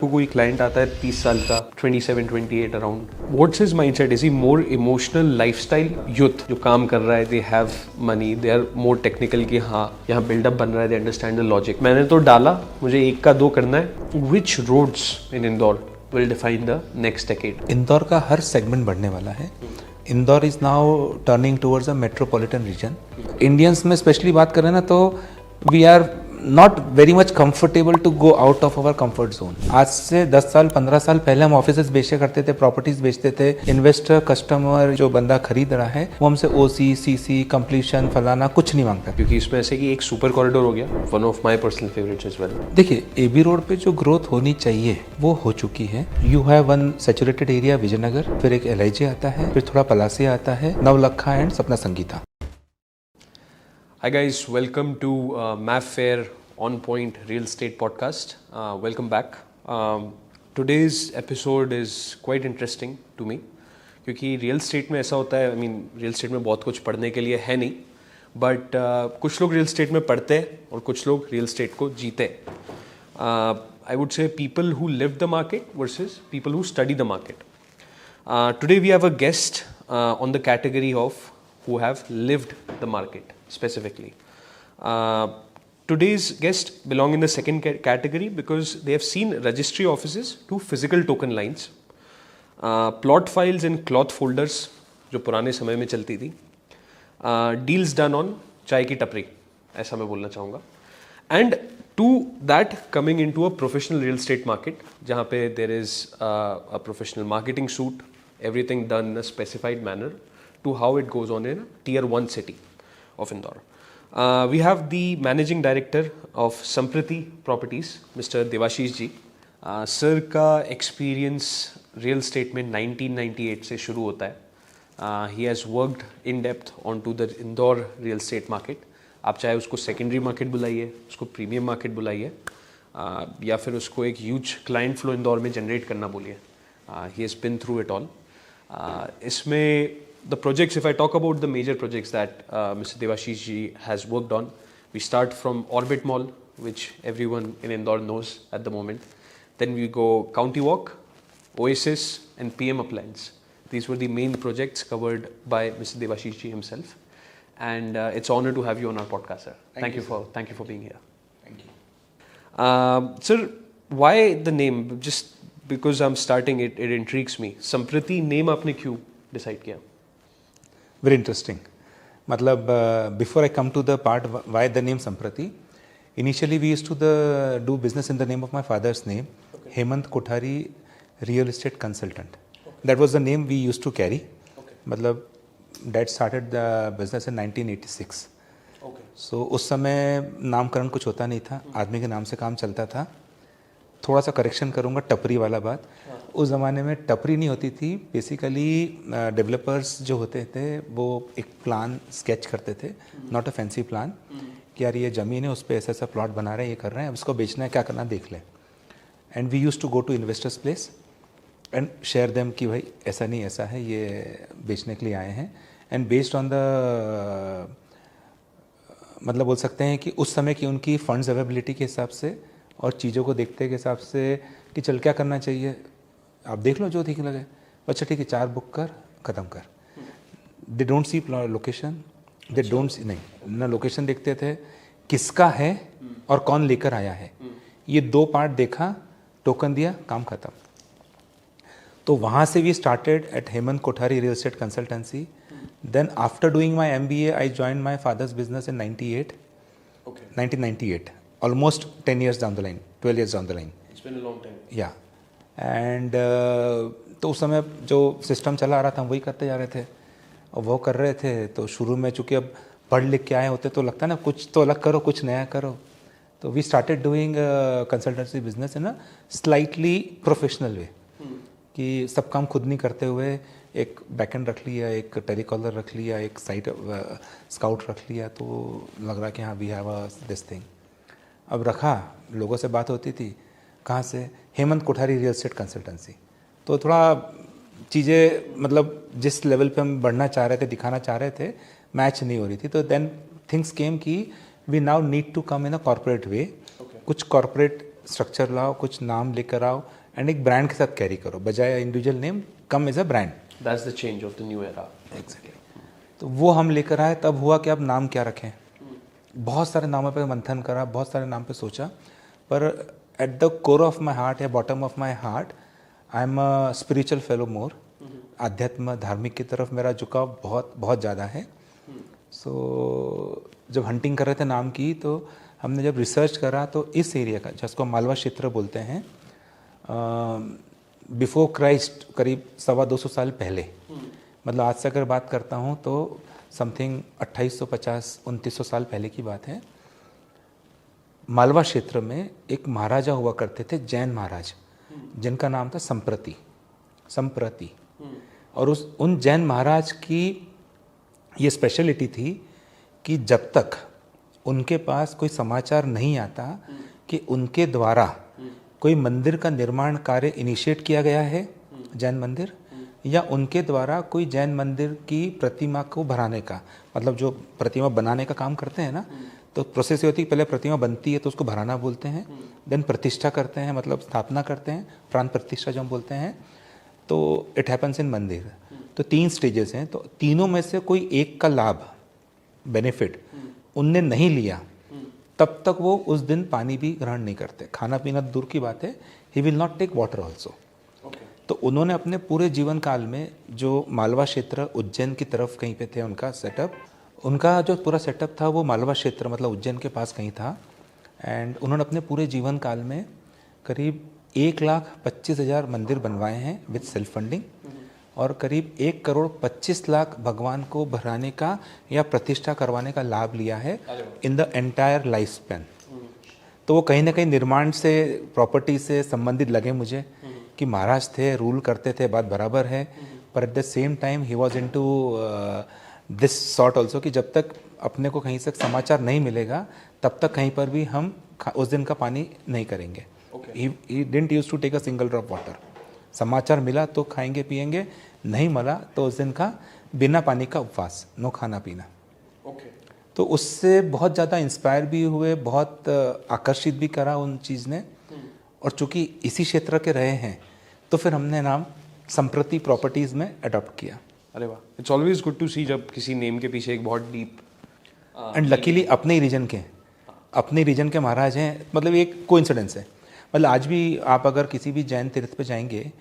को कोई क्लाइंट आता है 30 साल का 27-28 around, what's his mindset? Is he more emotional lifestyle youth जो काम कर रहा है, they have money, they are more technical कि हाँ यहाँ बिल्डअप बन रहा है, दे अंडरस्टैंड द लॉजिक, मैंने तो डाला, मुझे 1 का 2 करना है। Which roads in Indore will define the next decade? Indore का हर सेगमेंट बढ़ने वाला है। Indore is now turning towards a metropolitan region. Indians में स्पेशली बात करें ना तो we are not very much comfortable to go out of our comfort zone. आज से 10 साल 15 साल पहले हम ऑफिसेज बेचे करते थे, प्रॉपर्टीज बेचते थे। इन्वेस्टर कस्टमर जो बंदा खरीद रहा है वो हमसे ओसी सीसी कंप्लीशन फलाना कुछ नहीं मांगता, क्योंकि इसमें ऐसे कि एक सुपर कॉरिडोर हो गया, one of my personal favourites as well. देखिए एबी रोड पे जो ग्रोथ होनी चाहिए वो हो चुकी है। You have one saturated area Vijaynagar, फिर एक LIG आता है, फिर थोड़ा पलासिया आता है, Navlakha and Sapna Sangeeta. Hi guys, welcome to MAF Fair On Point Real Estate Podcast. Welcome back. Today's episode is quite interesting to me क्योंकि रियल स्टेट में ऐसा होता है, रियल स्टेट में बहुत कुछ पढ़ने के लिए है नहीं, बट कुछ लोग रियल स्टेट में पढ़ते हैं और कुछ लोग रियल स्टेट को जीते हैं। I would say people who live the market versus people who study the market. Today we have a guest on the category of who have lived the market specifically. Today's guest belong in the second category because they have seen registry offices to physical token lines, plot files in cloth folders जो पुराने समय में चलती थी, deals done on चाय की टपरी, ऐसा मैं बोलना चाहूँगा, and to that coming into a professional real estate market जहाँ पे there is a professional marketing suit, everything done in a specified manner to how it goes on in a tier 1 city of Indore. We have the managing director of Sampriti Properties, Mr. Devashish ji. Sir का experience real estate में 1998 से शुरू होता है. He has worked in depth onto the Indore real estate market. आप चाहे उसको secondary market बुलाइए, उसको premium market बुलाइए, या फिर उसको एक huge client flow इंदौर में generate करना बोलिए. He has been through it all. इसमें the projects, if I talk about the major projects that Mr. Devashish ji has worked on, we start from Orbit Mall, which everyone in Indore knows at the moment. Then we go County Walk, Oasis and PM Appliance. These were the main projects covered by Mr. Devashish ji himself. And it's an honor to have you on our podcast, sir. Thank you for being here. Thank you. Sir, why the name? Just because I'm starting it intrigues me. Sampriti name आपने क्यों decide किया? Very interesting. मतलब before I come to the part why the name Samprati, initially we used to do business in the name of my father's name, okay. Hemant Kothari Real Estate Consultant. Okay. That was the name we used to carry. Okay. मतलब dad started the business in 1986. Okay. So उस समय नामकरण कुछ होता नहीं था, आदमी के नाम से काम चलता था। थोड़ा सा करेक्शन करूँगा, टपरी वाला बात। उस ज़माने में टपरी नहीं होती थी, बेसिकली डेवलपर्स जो होते थे वो एक प्लान स्केच करते थे, नॉट अ फैंसी प्लान, कि यार ये ज़मीन है, उस पर ऐसा ऐसा प्लॉट बना रहे हैं, ये कर रहे हैं, अब इसको बेचना है, क्या करना देख लें। And we use to go to investors place and share them कि भाई ऐसा नहीं ऐसा है, ये बेचने के लिए आए हैं। एंड बेस्ड ऑन द मतलब बोल सकते हैं कि उस समय की उनकी फंड्स अवेलेबिलिटी के हिसाब से और चीज़ों को देखते के हिसाब से कि चल क्या करना चाहिए, आप देख लो जो ठीक लगे, अच्छा ठीक है 4 बुक कर, ख़त्म कर। They don't see location, they don't see, नहीं ना लोकेशन देखते थे, किसका है और कौन लेकर आया है, ये 2 पार्ट देखा, टोकन दिया, काम ख़त्म। तो वहाँ से we started at Hemant Kothari real estate consultancy. Then after doing my MBA I joined my father's business in 1998, almost 10 years down the line, 12 years down the line. It's been a long time. Yeah. And तो उस समय जो system चला आ रहा था हम वही करते जा रहे थे और वो कर रहे थे। तो शुरू में चूँकि अब पढ़ लिख के आए होते तो लगता है ना कुछ तो अलग करो, कुछ नया करो। तो we started doing consultancy business in a slightly professional way, कि सब काम खुद नहीं करते हुए एक बैकएंड रख लिया, एक टेलीकॉलर रख लिया, एक साइट स्काउट रख लिया, तो लग रहा कि हाँ we have a this thing. अब रखा, लोगों से बात होती थी, कहाँ से, Hemant Kothari real estate consultancy. तो थोड़ा चीज़ें मतलब जिस लेवल पे हम बढ़ना चाह रहे थे, दिखाना चाह रहे थे, मैच नहीं हो रही थी। तो देन थिंग्स केम कि we now need to come in a corporate way, कुछ कॉर्पोरेट स्ट्रक्चर लाओ, कुछ नाम लेकर आओ एंड एक ब्रांड के साथ कैरी करो, बजाय individual name come as a brand. That's the change of the new era. Exactly. तो वो हम लेकर आए, तब हुआ कि अब नाम क्या रखें। बहुत सारे नामों पे मंथन करा, बहुत सारे नाम पे सोचा, पर at the core of my heart या bottom of my heart I am a spiritual fellow more. आध्यात्म धार्मिक की तरफ मेरा झुकाव बहुत बहुत ज़्यादा है। सो जब हंटिंग कर रहे थे नाम की, तो हमने जब रिसर्च करा तो इस एरिया का, जिसको मालवा क्षेत्र बोलते हैं, बिफोर क्राइस्ट करीब 250 साल पहले, मतलब आज से अगर बात करता हूँ तो समथिंग 2850-2900 साल पहले की बात है। मालवा क्षेत्र में एक महाराजा हुआ करते थे, जैन महाराज, जिनका नाम था संप्रति। और उन जैन महाराज की ये स्पेशलिटी थी कि जब तक उनके पास कोई समाचार नहीं आता कि उनके द्वारा कोई मंदिर का निर्माण कार्य इनिशिएट किया गया है, जैन मंदिर, या उनके द्वारा कोई जैन मंदिर की प्रतिमा को भराने का, मतलब जो प्रतिमा बनाने का काम करते हैं ना, तो प्रोसेस ये होती है, पहले प्रतिमा बनती है तो उसको भराना बोलते हैं, देन प्रतिष्ठा करते हैं, मतलब स्थापना करते हैं, प्राण प्रतिष्ठा जो हम बोलते हैं, तो इट हैपन्स इन मंदिर। तो 3 स्टेजेस हैं, तो तीनों में से कोई एक का लाभ, बेनिफिट उनने नहीं लिया, तब तक वो उस दिन पानी भी ग्रहण नहीं करते। खाना पीना दूर की बात है, he will not take water also. तो उन्होंने अपने पूरे जीवन काल में, जो मालवा क्षेत्र उज्जैन की तरफ कहीं पे थे उनका सेटअप, उनका जो पूरा सेटअप था वो मालवा क्षेत्र मतलब उज्जैन के पास कहीं था। एंड उन्होंने अपने पूरे जीवन काल में करीब 1,25,000 मंदिर बनवाए हैं विद सेल्फ फंडिंग, और करीब 1,25,00,000 भगवान को भराने का या प्रतिष्ठा करवाने का लाभ लिया है in the entire life span. तो वो कहीं ना कहीं निर्माण से, प्रॉपर्टी से संबंधित लगे मुझे, कि महाराज थे, रूल करते थे, बात बराबर है, पर at the same time he was into this sort also, कि जब तक अपने को कहीं से समाचार नहीं मिलेगा तब तक कहीं पर भी हम उस दिन का पानी नहीं करेंगे। He didn't use to take a single drop water. समाचार मिला तो खाएंगे पिएंगे, नहीं मिला तो उस दिन का बिना पानी का उपवास, नो खाना पीना। तो उससे बहुत ज़्यादा इंस्पायर भी हुए, बहुत आकर्षित भी करा उन चीज़ ने। और चूंकि इसी क्षेत्र के रहे हैं तो फिर हमने नाम संप्रति प्रॉपर्टीज़ में अडॉप्ट किया। अरे वाह, इट्स ऑलवेज गुड टू सी जब किसी नेम के पीछे एक बहुत डीप एंड लकीली अपने ही रीजन के महाराज हैं, मतलब एक कोइंसिडेंस है। मतलब आज भी आप अगर किसी भी जैन तीर्थ पे जाएंगे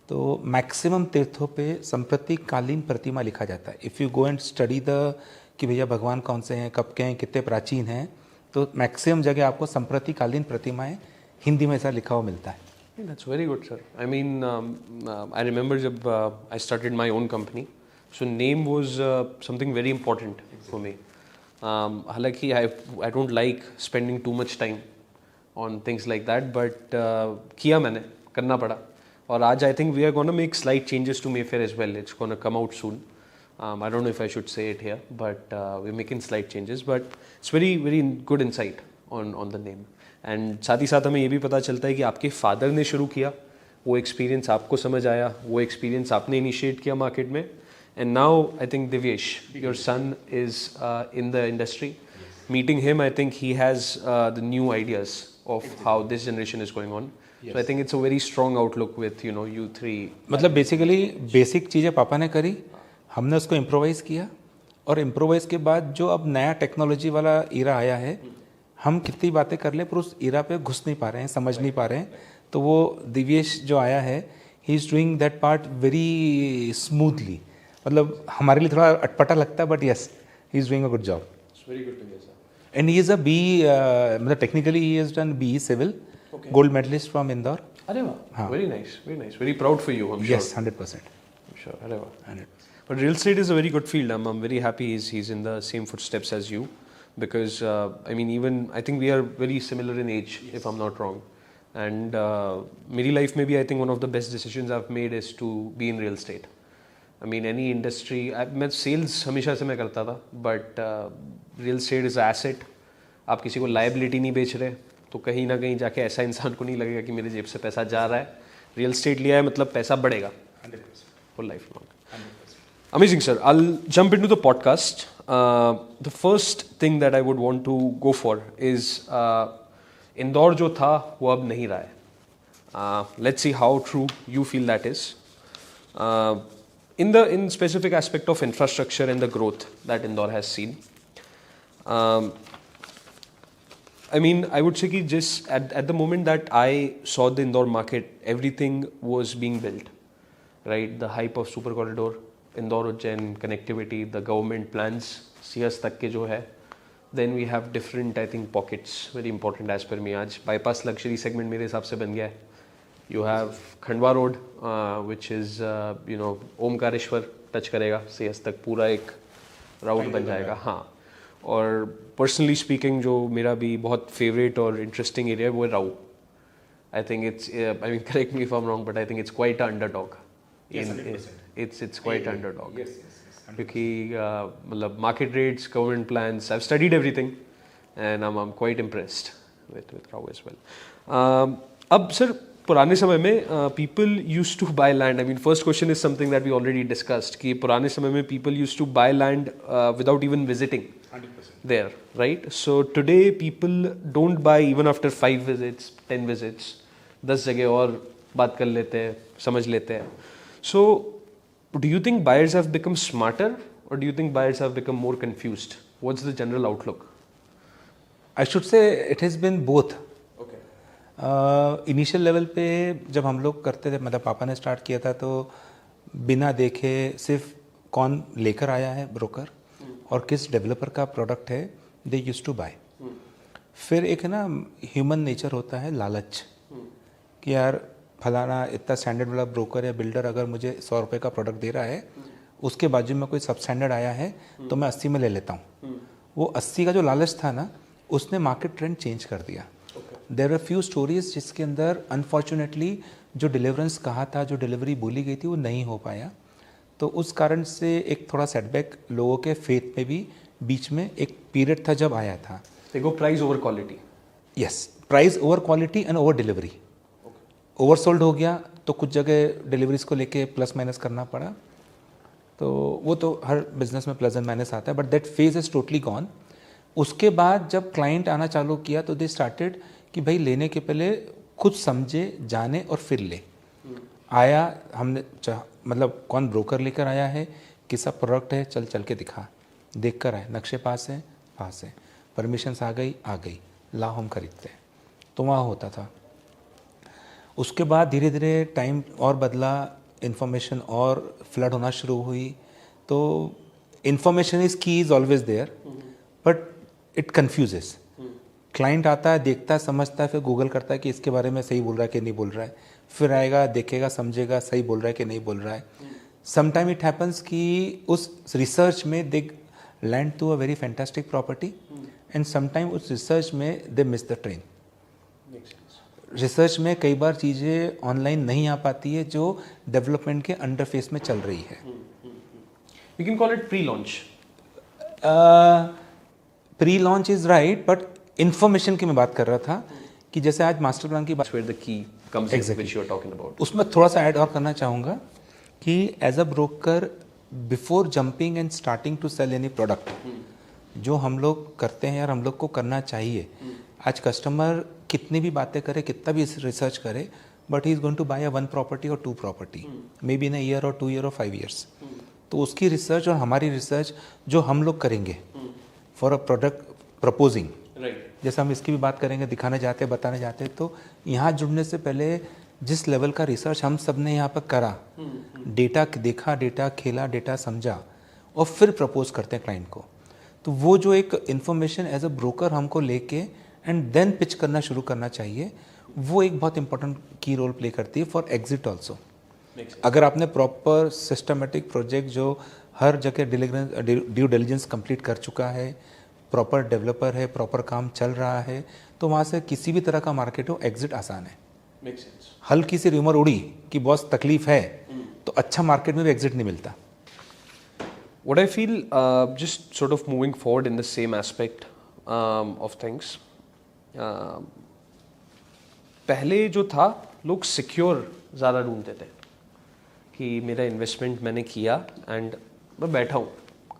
तो मैक्सिमम तीर्थों पे संप्रतिकालीन प्रतिमा लिखा जाता है। If you go and study the कि भैया भगवान कौन से हैं, कब के हैं, कितने प्राचीन हैं, तो मैक्सिमम जगह आपको संप्रतिकालीन प्रतिमाएं हिंदी में ऐसा लिखा हुआ मिलता है। That's very good, sir. I mean, I remember जब I started my own company, so name was something very important for me. हालांकि I don't like spending too much time on things like that, but किया मैंने, करना पड़ा। और आज I think we are gonna make slight changes to Mayfair as well. It's gonna come out soon. I don't know if I should say it here, but we're making slight changes. But it's very very good insight on the name. And साथ ही साथ हमें ये भी पता चलता है कि आपके फादर ने शुरू किया, वो एक्सपीरियंस आपको समझ आया, वो एक्सपीरियंस आपने इनिशिएट किया मार्केट में, and now I think Divyesh, your son is in the industry. Meeting him, I think he has the new ideas of how this generation is going on. So I think it's a very strong outlook with you three. मतलब basically basic चीज़ें पापा ने करी, हमने उसको improvise किया, और improvise के बाद जो अब नया टेक्नोलॉजी वाला ईरा आया है, हम कितनी बातें कर ले पर उस इरा पे घुस नहीं पा रहे हैं, समझ नहीं पा रहे हैं। तो वो दिव्येश जो आया है, he is doing that part very smoothly. मतलब हमारे लिए थोड़ा अटपटा लगता है, but yes, he is doing a good job. Very good to hear sir. And he is a B, मतलब technically he has done BE civil, gold medalist from Indore. अरे वाह, very nice, very proud for you. Yes, 100%। Sure, अरे वाह। But real estate is a very good field. I'm very happy he's in the same footsteps as you. Because I mean, even I think we are very similar in age, if I'm not wrong. And मेरी life में भी I think one of the best decisions I've made is to be in real estate. I mean, any industry, मैं sales हमेशा से मैं करता था, but real estate is an asset. आप किसी को liability नहीं बेच रहे, तो कहीं ना कहीं जाके ऐसा इंसान को नहीं लगेगा कि मेरे जेब से पैसा जा रहा है। Real estate लिया है मतलब पैसा बढ़ेगा 100% for lifelong. Amazing, sir. I'll jump into the podcast. The first thing that I would want to go for is Indore जो था वो अब नहीं रहा है. Let's see how true you feel that is in specific aspect of infrastructure and the growth that Indore has seen. I mean, I would say कि just at the moment that I saw the Indore market, everything was being built, right? The hype of super corridor, Indore Ujjain connectivity, the government plans, CS तक के जो है. Then we have different, I think, pockets, very important as per me. आज bypass luxury segment मेरे हिसाब से बन गया है. You have Khandwa Road, which is, Omkareshwar touch करेगा, CS तक पूरा एक राउट बन जाएगा. हाँ, और पर्सनली स्पीकिंग जो मेरा भी बहुत फेवरेट और इंटरेस्टिंग एरिया है वो है Rau. I think it's, I mean correct me if I am wrong, but I think it's quite underdog. It's quite underdog क्योंकि मतलब market rates, government plans, I have studied everything and I am quite impressed with Rau as well. अब sir पुराने समय में people use to buy land. I mean first question is something that we already discussed कि पुराने समय में people use to buy land without even visiting there, right? So today people don't buy even after 5 visits, 10 visits. 10 जगह और बात कर लेते हैं, समझ लेते हैं. So do you think buyers have become smarter or do you think buyers have become more confused? What's the general outlook? I should say it has been both. Okay. Initial level पे जब हम लोग करते थे, मतलब पापा ने start किया था, तो बिना देखे सिर्फ कौन लेकर आया है ब्रोकर और किस डेवलपर का प्रोडक्ट है, दे यूज टू बाय. फिर एक है ना ह्यूमन नेचर होता है लालच, कि यार फलाना इतना स्टैंडर्ड वाला ब्रोकर या बिल्डर अगर मुझे 100 रुपये का प्रोडक्ट दे रहा है, उसके बाजू में कोई सब स्टैंडर्ड आया है तो मैं 80 में ले लेता हूँ. वो 80 का जो लालच था ना, उसने मार्केट ट्रेंड चेंज कर दिया. देयर आर फ्यू स्टोरीज जिसके अंदर अनफॉर्चुनेटली जो डिलीवरेंस कहा था, जो डिलीवरी बोली गई थी, वो नहीं हो पाया. तो उस कारण से एक थोड़ा सेटबैक लोगों के फेथ में भी बीच में एक पीरियड था जब आया था. देखो, price over quality. Yes, price over quality and over delivery. Oversold हो गया तो कुछ जगह डिलीवरीज को लेके प्लस माइनस करना पड़ा. तो वो तो हर बिजनेस में प्लस एंड माइनस आता है, but that phase is totally gone. उसके बाद जब क्लाइंट आना चालू किया तो दे स्टार्टेड कि भाई लेने के पहले खुद समझे, जाने और फिर ले. आया, हमने मतलब कौन ब्रोकर लेकर आया है, किसा प्रोडक्ट है, चल के दिखा, देख कर आए, नक्शे पास है, परमिशंस आ गई, ला हम खरीदते हैं. तो वहाँ होता था. उसके बाद धीरे धीरे टाइम और बदला, इन्फॉर्मेशन और फ्लड होना शुरू हुई. तो information is key, is always there, but it confuses. Client आता है, देखता है, समझता है, फिर गूगल करता है कि इसके बारे में सही बोल रहा है कि नहीं बोल रहा है. फिर आएगा, देखेगा, समझेगा, सही बोल रहा है कि नहीं बोल रहा है. समटाइम इट हैपन्स कि उस रिसर्च में they land to a very fantastic property and sometime उस रिसर्च में they miss the train. Research में कई बार चीज़ें ऑनलाइन नहीं आ पाती है जो डेवलपमेंट के अंडर फेस में चल रही है. We can call it pre launch. Pre launch is right, but information की मैं बात कर रहा था कि जैसे आज मास्टर प्लान की बात, Where the key comes in, which you are talking about. उसमें थोड़ा सा ऐड और करना चाहूँगा कि as a broker before jumping and starting to sell any product, जो हम लोग करते हैं यार, हम लोग को करना चाहिए. आज कस्टमर कितनी भी बातें करे, कितना भी रिसर्च करे, but he is going to buy a 1 property और 2 property, maybe in a year और 2 ईयर और 5 ईयर्स. तो उसकी रिसर्च और हमारी रिसर्च जो हम लोग करेंगे फॉर अ प्रोडक्ट प्रपोजिंग, जैसे हम इसकी भी बात करेंगे, दिखाने जाते हैं, बताने जाते हैं, तो यहाँ जुड़ने से पहले जिस लेवल का रिसर्च हम सब ने यहाँ पर करा, डेटा देखा, डेटा खेला, डेटा समझा और फिर प्रपोज करते हैं क्लाइंट को, तो वो जो एक इन्फॉर्मेशन एज अ ब्रोकर हमको लेके एंड देन पिच करना शुरू करना चाहिए, वो एक बहुत इंपॉर्टेंट की रोल प्ले करती है फॉर एग्जिट ऑल्सो. अगर आपने प्रॉपर सिस्टमेटिक प्रोजेक्ट जो हर जगह ड्यू डिलिजेंस कंप्लीट कर चुका है, प्रॉपर डेवलपर है, प्रॉपर काम चल रहा है, तो वहाँ से किसी भी तरह का मार्केट हो, एग्जिट आसान है. हल्की सी रूमर उड़ी कि बॉस तकलीफ है, तो अच्छा मार्केट में भी एग्जिट नहीं मिलता. What I feel, just sort of moving forward in the same aspect of things, पहले जो था लोग सिक्योर ज़्यादा ढूंढते थे कि मेरा इन्वेस्टमेंट मैंने किया एंड मैं बैठा हूँ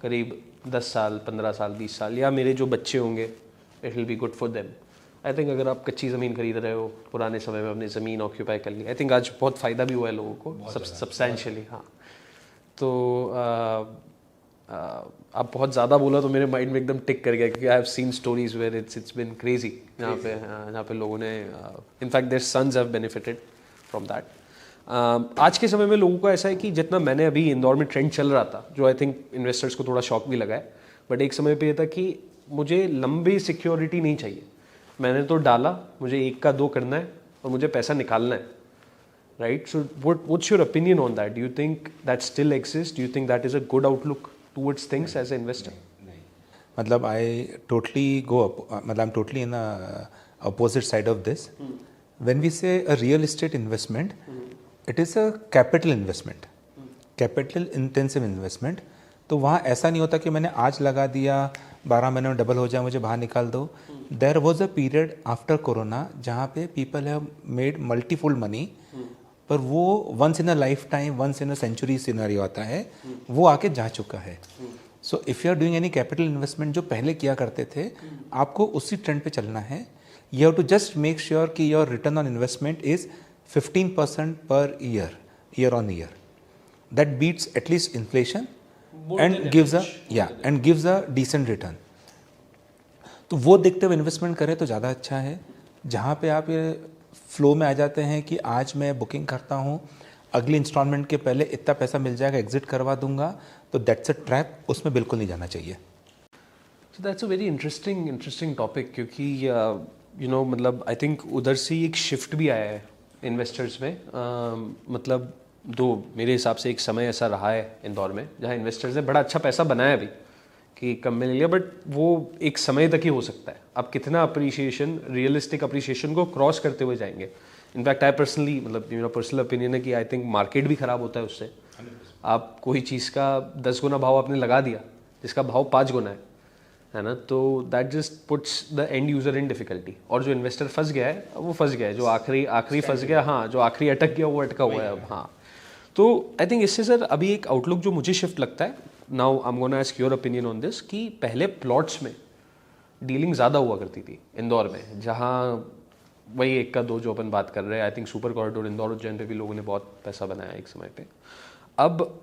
करीब 10 साल, 15 साल, 20 साल, या मेरे जो बच्चे होंगे it will be good for them. I think अगर आप कच्ची ज़मीन खरीद रहे हो, पुराने समय में अपनी ज़मीन ऑक्यूपाई कर ली, आई थिंक आज बहुत फ़ायदा भी हुआ है लोगों को सब्सटैंशियली। हाँ, तो आप बहुत ज़्यादा बोला तो मेरे माइंड में एकदम टिक कर गया, क्योंकि I have seen stories where it's been crazy, जहाँ पे लोगों ने in fact their sons have benefited from that. आज के समय में लोगों को ऐसा है कि जितना मैंने अभी इंदौर में ट्रेंड चल रहा था, जो आई थिंक इन्वेस्टर्स को थोड़ा शॉक भी लगा है, बट एक समय पे ये था कि मुझे लंबी सिक्योरिटी नहीं चाहिए, मैंने तो डाला, मुझे 1 का 2 करना है और मुझे पैसा निकालना है, right? So what's your opinion on that? Do you think that still exists? Do you think that is a good outlook towards things as an investor? मतलब आई टोटली मतलब I am totally in opposite side of this. When we say a real estate investment, it is a capital investment, capital intensive investment. तो वहाँ ऐसा नहीं होता कि मैंने आज लगा दिया 12 महीने में डबल हो जाए, मुझे बाहर निकाल दो. There was a period after corona जहाँ पे people have made multifold money, पर वो once in a lifetime, once in a century scenario आता है, वो आके जा चुका है. So if you are doing any capital investment जो पहले किया करते थे, आपको उसी ट्रेंड पे चलना है. You have to just make sure कि your return on investment is 15% per year on year. That beats at least inflation and gives a decent return. तो वो देखते हुए इन्वेस्टमेंट करें तो ज़्यादा अच्छा है. जहाँ पे आप ये फ्लो में आ जाते हैं कि आज मैं बुकिंग करता हूँ, अगली इंस्टॉलमेंट के पहले इतना पैसा मिल जाएगा, एग्जिट करवा दूंगा, तो दैट्स अ ट्रैप. उसमें बिल्कुल नहीं जाना चाहिए. So that's a very interesting topic, क्योंकि मतलब आई थिंक उधर से एक शिफ्ट भी आया है इन्वेस्टर्स में. मतलब दो मेरे हिसाब से एक समय ऐसा रहा है इंदौर में जहाँ इन्वेस्टर्स ने बड़ा अच्छा पैसा बनाया भी कि कम में ले लिया, बट वो एक समय तक ही हो सकता है. आप कितना अप्रिशिएशन, रियलिस्टिक अप्रिशिएशन को क्रॉस करते हुए जाएंगे. इनफैक्ट आई पर्सनली, मतलब मेरा पर्सनल ओपिनियन है कि आई थिंक मार्केट भी ख़राब होता है उससे. आप कोई चीज़ का 10 गुना भाव आपने लगा दिया जिसका भाव 5 गुना है ना, तो that just puts the end user in difficulty. और जो इन्वेस्टर फंस गया है वो फंस गया है, जो आखिरी फंस गया, हाँ, जो आखिरी अटक गया वो अटका हुआ है अब. हाँ, तो आई थिंक इससे सर अभी एक आउटलुक जो मुझे शिफ्ट लगता है, now I am gonna ask your opinion on this, कि पहले प्लॉट्स में डीलिंग ज़्यादा हुआ करती थी इंदौर में, जहाँ वही 1 का 2 जो अपन बात कर रहे हैं. I think super corridor Indore Ujjain पे भी लोगों ने बहुत पैसा बनाया एक समय पे. अब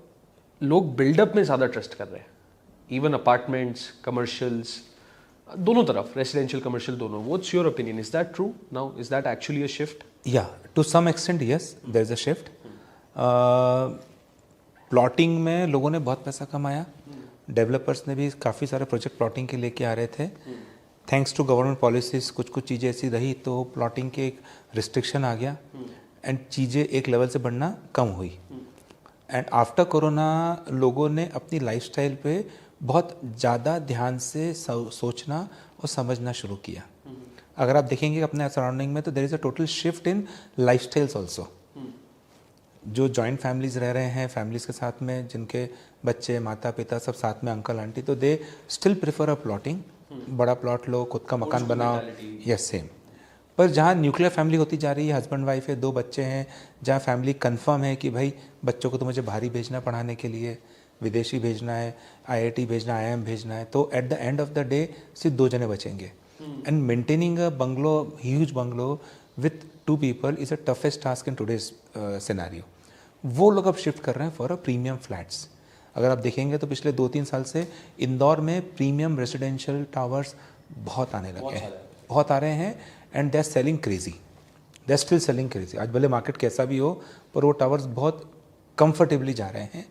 लोग बिल्डअप में ज़्यादा ट्रस्ट कर रहे हैं, इवन अपार्टमेंट्स, कमर्शियल्स, दोनों तरफ, रेसिडेंशियल कमर्शियल दोनों. What's your opinion? Is that true now? Is that actually a shift? या to some extent yes, there is a shift. Plotting में लोगों ने बहुत पैसा कमाया. डेवलपर्स ने भी काफ़ी सारे प्रोजेक्ट प्लॉटिंग के लेके आ रहे थे. थैंक्स टू गवर्नमेंट पॉलिसीज कुछ चीज़ें ऐसी रही तो प्लॉटिंग के एक रिस्ट्रिक्शन आ गया एंड चीज़ें एक लेवल से बढ़ना कम हुई. एंड आफ्टर कोरोना लोगों ने अपनी लाइफस्टाइल पे बहुत ज़्यादा ध्यान से सोचना और समझना शुरू किया. अगर आप देखेंगे अपने सराउंडिंग में, तो there is a total shift in lifestyles also. जो जॉइंट फैमिलीज रह रहे हैं, फैमिलीज के साथ में जिनके बच्चे, माता पिता सब साथ में, अंकल आंटी, तो they still prefer a plotting. बड़ा प्लॉट लो, खुद का मकान बनाओ, यस सेम. पर जहाँ न्यूक्लियर फैमिली होती जा रही है, हस्बैंड वाइफ है, 2 बच्चे हैं, जहाँ फैमिली कंफर्म है कि भाई बच्चों को तो मुझे बाहर ही भेजना पढ़ाने के लिए, विदेशी भेजना है, IIT भेजना, IIM भेजना है, तो at the end of the day सिर्फ 2 जने बचेंगे. And maintaining a bungalow, huge bungalow with 2 people is a toughest task in today's scenario. वो लोग अब शिफ्ट कर रहे हैं फॉर अ प्रीमियम फ्लैट्स. अगर आप देखेंगे तो पिछले 2-3 साल से इंदौर में प्रीमियम रेसिडेंशियल टावर्स बहुत आने लगे हैं, बहुत आ रहे हैं. And they are selling crazy, they are still selling crazy. आज भले मार्केट कैसा भी हो, पर वो टावर्स बहुत कंफर्टेबली जा रहे हैं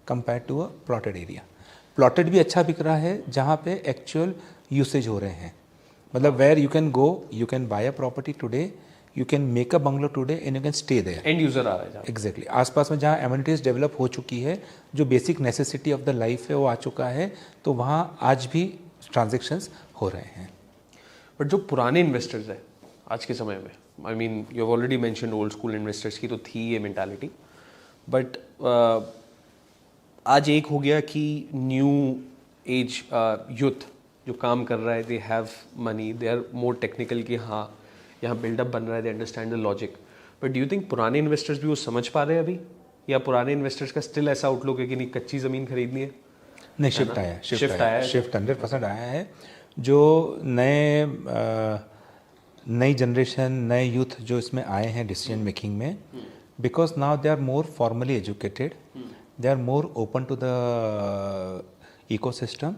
compare to a plotted area. Plotted भी अच्छा बिक रहा है जहाँ पे एक्चुअल यूसेज हो रहे हैं. मतलब where you can go, you can buy a property today, you can make a bungalow today and you can stay there. And user आ रहा है एग्जैक्टली. आसपास में जहाँ एमिनिटीज डेवलप हो चुकी है, जो basic necessity of the life है वो आ चुका है, तो वहाँ आज भी ट्रांजेक्शन्स हो रहे हैं. बट जो पुराने इन्वेस्टर्स हैं आज के समय में, I mean you have already mentioned old school investors की तो थी ये मेंटालिटी, बट आज एक हो गया कि न्यू एज यूथ जो काम कर रहा है, they have money, they are more technical कि हाँ यहाँ बिल्डअप बन रहा है, they understand the logic. But do you think पुराने इन्वेस्टर्स भी वो समझ पा रहे हैं अभी, या पुराने इन्वेस्टर्स का स्टिल ऐसा आउटलुक है कि नहीं, कच्ची ज़मीन खरीदनी है? नहीं, शिफ्ट आया है, शिफ्ट 100% आया है. जो नई जनरेशन, नए यूथ जो इसमें आए हैं डिसीजन मेकिंग में, because now they are more formally educated, they are more open to the ecosystem,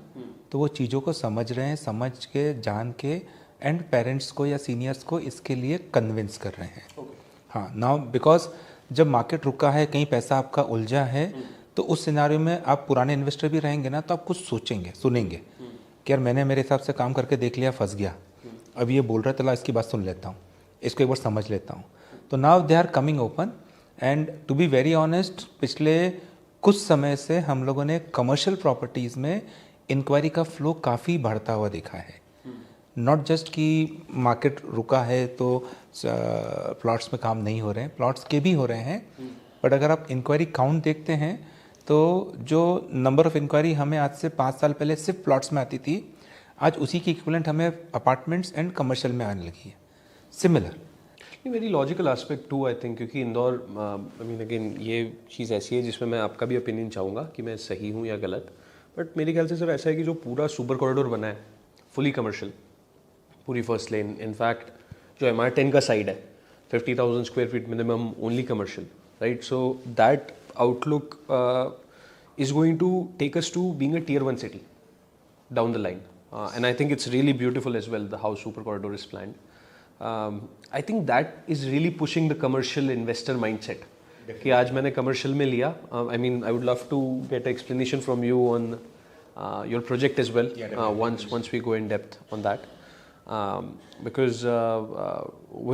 तो वो चीज़ों को समझ रहे हैं, समझ के जान के एंड पेरेंट्स को या सीनियर्स को इसके लिए कन्विंस कर रहे हैं। हाँ, नाउ बिकॉज जब मार्केट रुका है, कहीं पैसा आपका उलझा है, तो उस सिनारियो में आप पुराने इन्वेस्टर भी रहेंगे ना, तो आप कुछ सोचेंगे, सुनेंगे कि यार मैंने मेरे हिसाब से काम करके देख लिया, फंस गया, अब ये बोल रहा है, चला इसकी बात सुन लेता हूँ, इसको एक बार समझ लेता हूँ। तो now they are coming open and to be very honest, पिछले कुछ समय से हम लोगों ने कमर्शियल प्रॉपर्टीज़ में इंक्वायरी का फ्लो काफ़ी बढ़ता हुआ देखा है। नॉट जस्ट कि मार्केट रुका है तो प्लॉट्स में काम नहीं हो रहे हैं, प्लॉट्स के भी हो रहे हैं, बट अगर आप इंक्वायरी काउंट देखते हैं तो जो नंबर ऑफ इंक्वायरी हमें आज से 5 साल पहले सिर्फ प्लॉट्स में आती थी, आज उसी की इक्विवेलेंट हमें अपार्टमेंट्स एंड कमर्शियल में आने लगी है। Similar very logical aspect to I think, क्योंकि इंदौर आई मीन अगेन ये चीज़ ऐसी है जिसमें मैं आपका भी ओपिनियन चाहूँगा कि मैं सही हूँ या गलत, बट मेरे ख्याल से सर ऐसा है कि जो पूरा सुपर कॉरिडोर बना है फुली कमर्शियल, पूरी फर्स्ट लेन, इनफैक्ट जो MR10 का साइड है 50,000 square feet minimum only commercial, right? So that outlook is going to take us to being a tier 1 city down the line, and I think it's really beautiful as well, the how super corridor is planned. I think that is really pushing the commercial investor mindset कि आज मैंने commercial में लिया. I mean I would love to get an explanation from you on your project as well, once we go in depth on that, because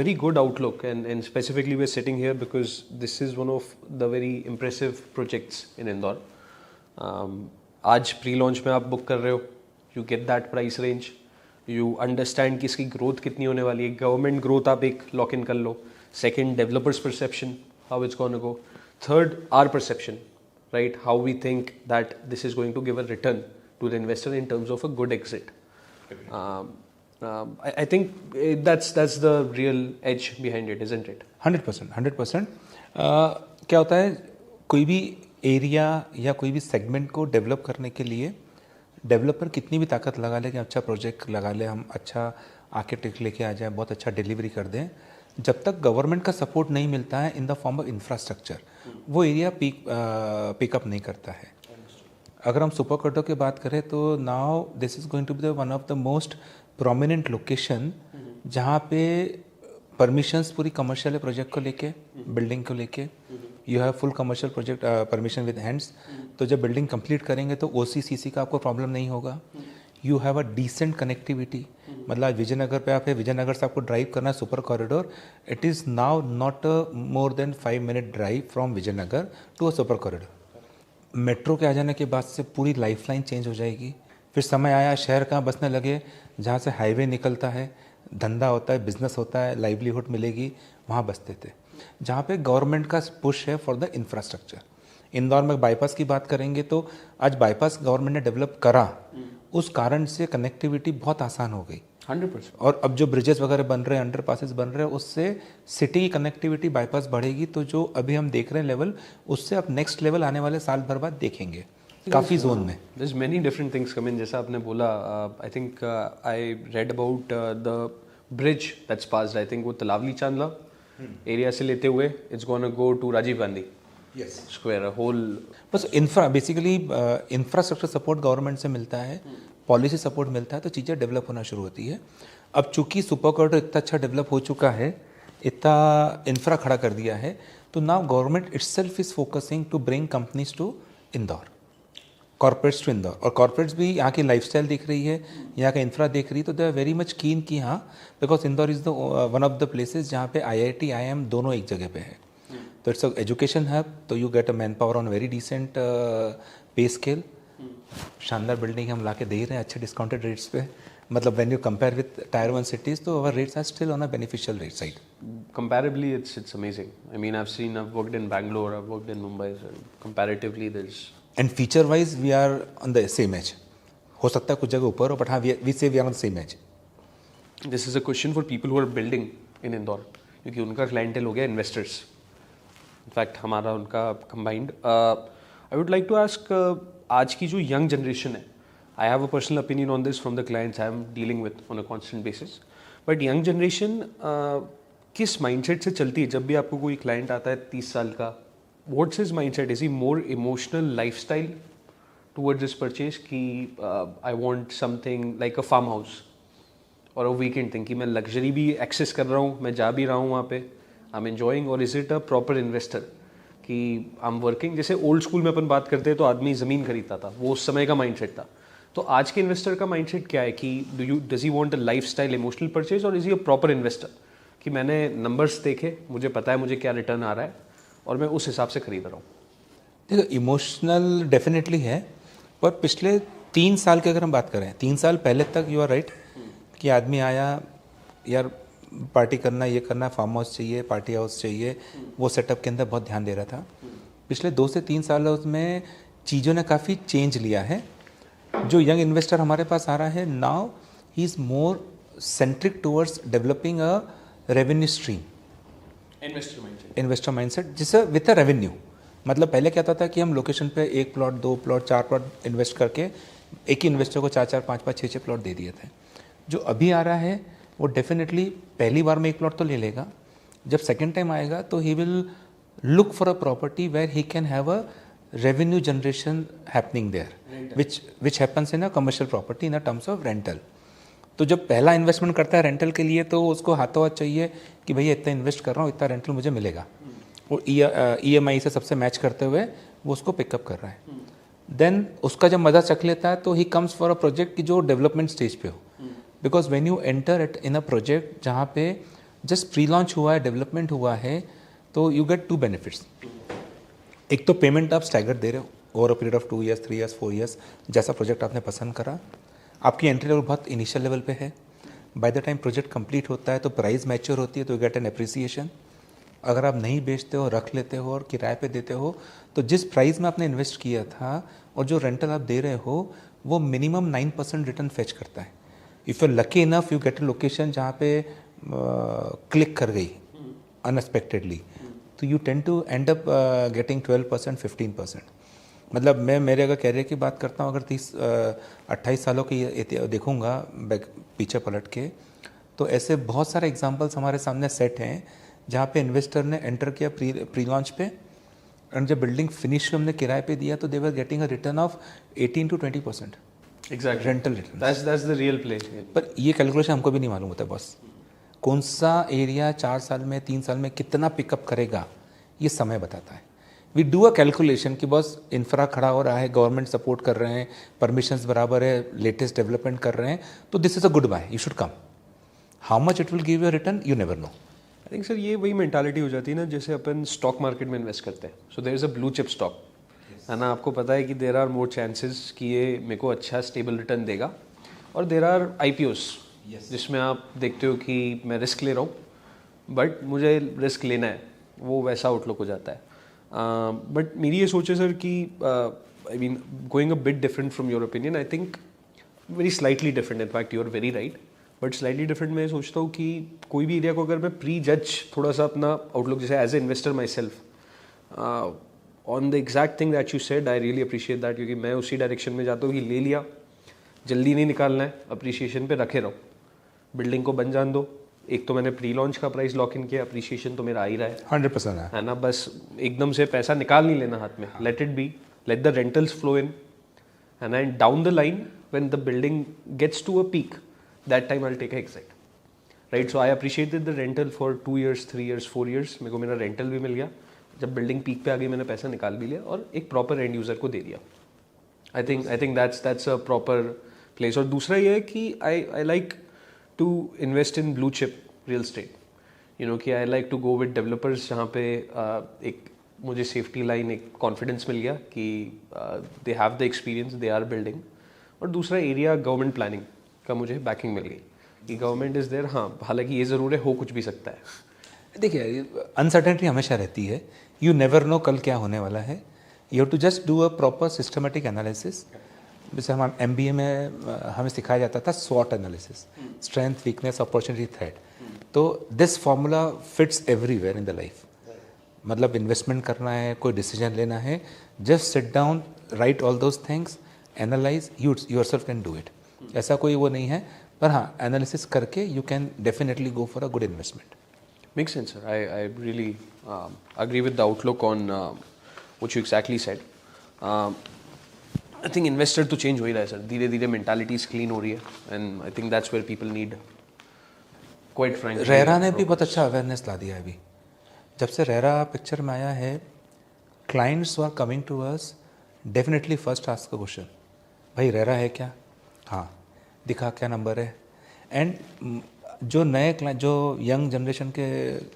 very good outlook, and specifically we're sitting here because this is one of the very impressive projects in Indore. आज pre launch में आप book कर रहे हो, you get that price range, you understand कि इसकी growth कितनी होने वाली है, गवर्नमेंट ग्रोथ आप एक लॉक इन कर लो, second developers perception how it's going to go, third our perception, right, how we think that this is going to give a return to the investor in terms of a good exit. I think that's the real edge behind it, isn't it? 100%. क्या होता है, कोई भी area या कोई भी segment को develop करने के लिए डेवलपर कितनी भी ताकत लगा ले, कि अच्छा प्रोजेक्ट लगा ले, हम अच्छा आर्किटेक्ट लेके आ जाए, बहुत अच्छा डिलीवरी कर दें, जब तक गवर्नमेंट का सपोर्ट नहीं मिलता है in the form of infrastructure, वो एरिया पिकअप नहीं करता है. अगर हम सुपर कॉरिडोर की बात करें तो now this is going to be the one of the most prominent location जहाँ पे परमिशंस पूरी कमर्शियल प्रोजेक्ट को लेके, बिल्डिंग को लेके, you have full commercial project permission with hands. तो जब बिल्डिंग कंप्लीट करेंगे तो OC/CC का आपको प्रॉब्लम नहीं होगा. You have a decent connectivity, मतलब विजयनगर पे आप है, विजयनगर से आपको ड्राइव करना है super corridor, it is now not more than 5 minute drive from Vijaynagar to a super corridor. Metro के आ जाने के बाद से पूरी लाइफलाइन चेंज हो जाएगी. फिर समय आया शहर कहाँ बसने लगे, जहाँ से हाईवे निकलता है, धंधा होता है, बिजनेस होता है, लाइवलीहुड मिलेगी, वहाँ बसते थे. जहाँ पे गवर्नमेंट का पुश है फॉर द इंफ्रास्ट्रक्चर. इंदौर में बाईपास की बात करेंगे तो आज बाईपास गवर्नमेंट ने डेवलप करा, उस कारण से कनेक्टिविटी बहुत आसान हो गई 100%. और अब जो ब्रिजेस वगैरह बन रहे हैं, अंडरपासेस बन रहे हैं, उससे सिटी की कनेक्टिविटी बाईपास बढ़ेगी. तो जो अभी हम देख रहे हैं लेवल, उससे अब नेक्स्ट लेवल आने वाले साल भर बाद देखेंगे काफ़ी जोन में. There's many different things come in. जैसा आपने बोला, I think I read about the bridge that's passed. I think वो तलावली चांदला एरिया से लेते हुए it's gonna go to Rajiv Gandhi square, whole. बस बेसिकली इंफ्रास्ट्रक्चर सपोर्ट गवर्नमेंट से मिलता है, पॉलिसी सपोर्ट मिलता है, तो चीज़ें डेवलप होना शुरू होती है. अब चूंकि सुपर कॉरिडोर इतना अच्छा डेवलप हो चुका है, इतना इंफ्रा खड़ा कर दिया है, तो now government itself is focusing to bring companies to Indore, corporates to Indore. और कॉर्पोरेट्स भी यहाँ की लाइफस्टाइल देख रही है, यहाँ का इंफ्रा देख रही है, तो दे आर वेरी मच कीन कि हाँ, because Indore is the one of the places जहाँ पे IIT IIM दोनों एक जगह पे है. तो इट्स एजुकेशन हब, तो you get a manpower on very decent pay scale. शानदार बिल्डिंग हम ला के दे रहे हैं अच्छे डिस्काउंटेड रेट्स पे. मतलब when you compare with tier 1 cities, तो our rates are still on a beneficial rate side. Comparably, it's amazing. I mean, I've worked in Bangalore, I've worked in Mumbai. So comparatively, there's and feature wise we are on the same edge. हो सकता है कुछ जगह ऊपर हो, but हाँ we say we are on the same edge. This is a question for people who are building in Indore, क्योंकि उनका clientele हो गया investors. In fact, हमारा उनका combined. I would like to ask, आज की जो young generation है, I have a personal opinion on this from the clients I am dealing with on a constant basis. But young generation किस mindset से चलती है? जब भी आपको कोई क्लाइंट आता है 30 साल का, what's his mindset? Is he more emotional lifestyle towards this purchase कि I want something like a farm house और अ वीकेंड थिंग कि मैं लग्जरी भी एक्सेस कर रहा हूँ, मैं जा भी रहा हूँ वहाँ पे, आई एम एन्जॉइंग? और is it a proper investor कि आई एम वर्किंग? जैसे ओल्ड स्कूल में अपन बात करते हैं तो आदमी ज़मीन खरीदता था, वो उस समय का माइंडसेट था। तो आज के इन्वेस्टर का माइंडसेट क्या है कि does he want a lifestyle emotional purchase और is he a proper investor कि मैंने नंबर्स देखे, मुझे पता है मुझे क्या रिटर्न आ रहा है और मैं उस हिसाब से खरीद रहा हूँ? देखो, इमोशनल डेफिनेटली है, पर पिछले 3 साल की अगर हम बात करें, 3 साल पहले तक यू आर राइट कि आदमी आया, यार पार्टी करना, ये करना, फार्म हाउस चाहिए, पार्टी हाउस चाहिए, वो सेटअप के अंदर बहुत ध्यान दे रहा था। पिछले 2 से 3 सालों में चीज़ों ने काफ़ी चेंज लिया है। जो यंग इन्वेस्टर हमारे पास आ रहा है now, he is more centric towards developing a revenue stream, investor mindset, जिससे विथ अ रेवेन्यू। मतलब पहले क्या होता था कि हम लोकेशन पे 1 प्लॉट, 2 प्लॉट, 4 प्लॉट इन्वेस्ट करके एक ही इन्वेस्टर को 4-4, 5-5, 6-6 प्लॉट दे दिए थे। जो अभी आ रहा है वो डेफिनेटली पहली बार में 1 प्लॉट तो ले लेगा, जब सेकेंड टाइम आएगा तो he will look for a property where he can have a revenue generation happening there, which happens in a commercial property in a terms of rental. तो जब पहला इन्वेस्टमेंट करता है रेंटल के लिए तो उसको हाथों हाथ चाहिए कि भैया इतना इन्वेस्ट कर रहा हूँ, इतना रेंटल मुझे मिलेगा, और EMI से सबसे मैच करते हुए वो उसको पिकअप कर रहा है। देन उसका जब मज़ा चख लेता है तो he comes for a project की जो डेवलपमेंट स्टेज पे हो, because when you enter eight in a project जहाँ पे जस्ट प्री लॉन्च हुआ है, डेवलपमेंट हुआ है, तो यू गेट 2 बेनिफिट्स। एक तो पेमेंट आप स्टैगर दे रहे हो over a period of 2 years, 3 years, 4 years, जैसा प्रोजेक्ट आपने पसंद करा। आपकी एंट्री लेवल बहुत इनिशियल लेवल पे है। By the time project complete होता है तो प्राइस मैच्योर होती है, तो यू गेट एन एप्रिसिएशन। अगर आप नहीं बेचते हो, रख लेते हो और किराए पे देते हो, तो जिस प्राइस में आपने इन्वेस्ट किया था और जो रेंटल आप दे रहे हो वो मिनिमम 9% रिटर्न फेच करता है। If you lucky enough you get a location जहाँ पे क्लिक कर गई अनएक्सपेक्टेडली, तो you tend to end up getting 12%, 15%। मतलब मैं मेरे अगर कैरियर की बात करता हूँ, अगर 28 सालों की देखूँगा पीछे पलट के, तो ऐसे बहुत सारे एग्जांपल्स हमारे सामने सेट हैं जहाँ पे इन्वेस्टर ने एंटर किया प्री लॉन्च पे, और जब बिल्डिंग फिनिश हमने किराए पे दिया तो they were getting a return of 18 to 20% exactly, rental return. That's the real play. पर ये कैलकुलेशन हमको भी नहीं मालूम होता बॉस, कौन सा एरिया 4 साल में, 3 साल में कितना पिकअप करेगा, ये समय बताता है। वी डू अ कैलकुलेशन कि बॉस इंफ्रा खड़ा हो रहा है, गवर्नमेंट सपोर्ट कर रहे हैं, परमिशंस बराबर है, लेटेस्ट डेवलपमेंट कर रहे हैं, तो this is a good buy, you should come. How much it will give you return you never know. I think sir ये वही मेंटालिटी हो जाती है ना, जैसे अपन स्टॉक मार्केट में इन्वेस्ट करते हैं। So there is a blue chip stock, है ना, आपको पता है कि देर आर मोर चांसेस कि ये मेरे को अच्छा स्टेबल रिटर्न देगा। और देर आर IPOs जिसमें आप देखते हो कि मैं रिस्क ले रहा हूँ बट मुझे रिस्क लेना है, वो वैसा आउटलुक हो जाता है। बट मेरी ये सोच है सर कि I mean going a bit different from your opinion, I think very slightly different, in fact you are very right, but slightly different मैं सोचता हूँ कि कोई भी एरिया को अगर मैं प्री जज थोड़ा सा अपना आउटलुक, जैसे as a investor myself on the exact thing that you said, I really appreciate that, क्योंकि मैं उसी डायरेक्शन में जाता हूँ कि ले लिया, जल्दी नहीं निकालना है, अप्रिशिएशन पे रखे रहो, बिल्डिंग को बन जान दो। एक तो मैंने प्री लॉन्च का प्राइस लॉक इन किया, अप्रिशिएशन तो मेरा आ ही रहा है 100% है ना, बस एकदम से पैसा निकाल नहीं लेना हाथ में, let it be, let the rentals flow in, and down the line when the building gets to a peak, that time I'll take a exit, right? So I appreciated the rental for 2 years, 3 years, 4 years, मेरे को मेरा rental भी मिल गया, जब building peak पे आ गई मैंने पैसा निकाल भी लिया और एक प्रॉपर एंड यूज़र को दे दिया। I think that's a proper place. और दूसरा ये है कि I like to invest in blue chip real estate, you know, कि I like to go with developers जहाँ पे एक मुझे सेफ्टी लाइन, एक कॉन्फिडेंस मिल गया कि they have the experience, they are building. और दूसरा एरिया गवर्नमेंट प्लानिंग का मुझे बैकिंग मिल गई कि गवर्नमेंट इज़ देयर। हाँ, हालांकि ये ज़रूर है, हो कुछ भी सकता है। देखिए, अनसर्टेनिटी हमेशा रहती है, यू नेवर नो कल क्या होने वाला है। You have to just do a proper systematic analysis. जैसे हम MBA में हमें सिखाया जाता था SWOT analysis, strength, weakness, opportunity, threat. तो this formula fits everywhere in the life. मतलब इन्वेस्टमेंट करना है, कोई डिसीजन लेना है, just sit down, write all those things, analyze, yourself can do it. ऐसा कोई वो नहीं है, पर हाँ, एनालिसिस करके you can definitely go for a good investment. Makes sense, sir. I really agree with the outlook on what you exactly said. I think investor तो change हो ही रहा है सर. धीरे धीरे mentalities clean हो रही है, and I think that's where people need, quite frankly. RERA ने भी बहुत अच्छा अवेयरनेस ला दिया है अभी. जब से रेरा पिक्चर में आया है, clients are coming to us, definitely first ask a question, भाई रेरा है क्या? हाँ, दिखा क्या नंबर है. एंड जो नए क्लाइंट, जो यंग जनरेशन के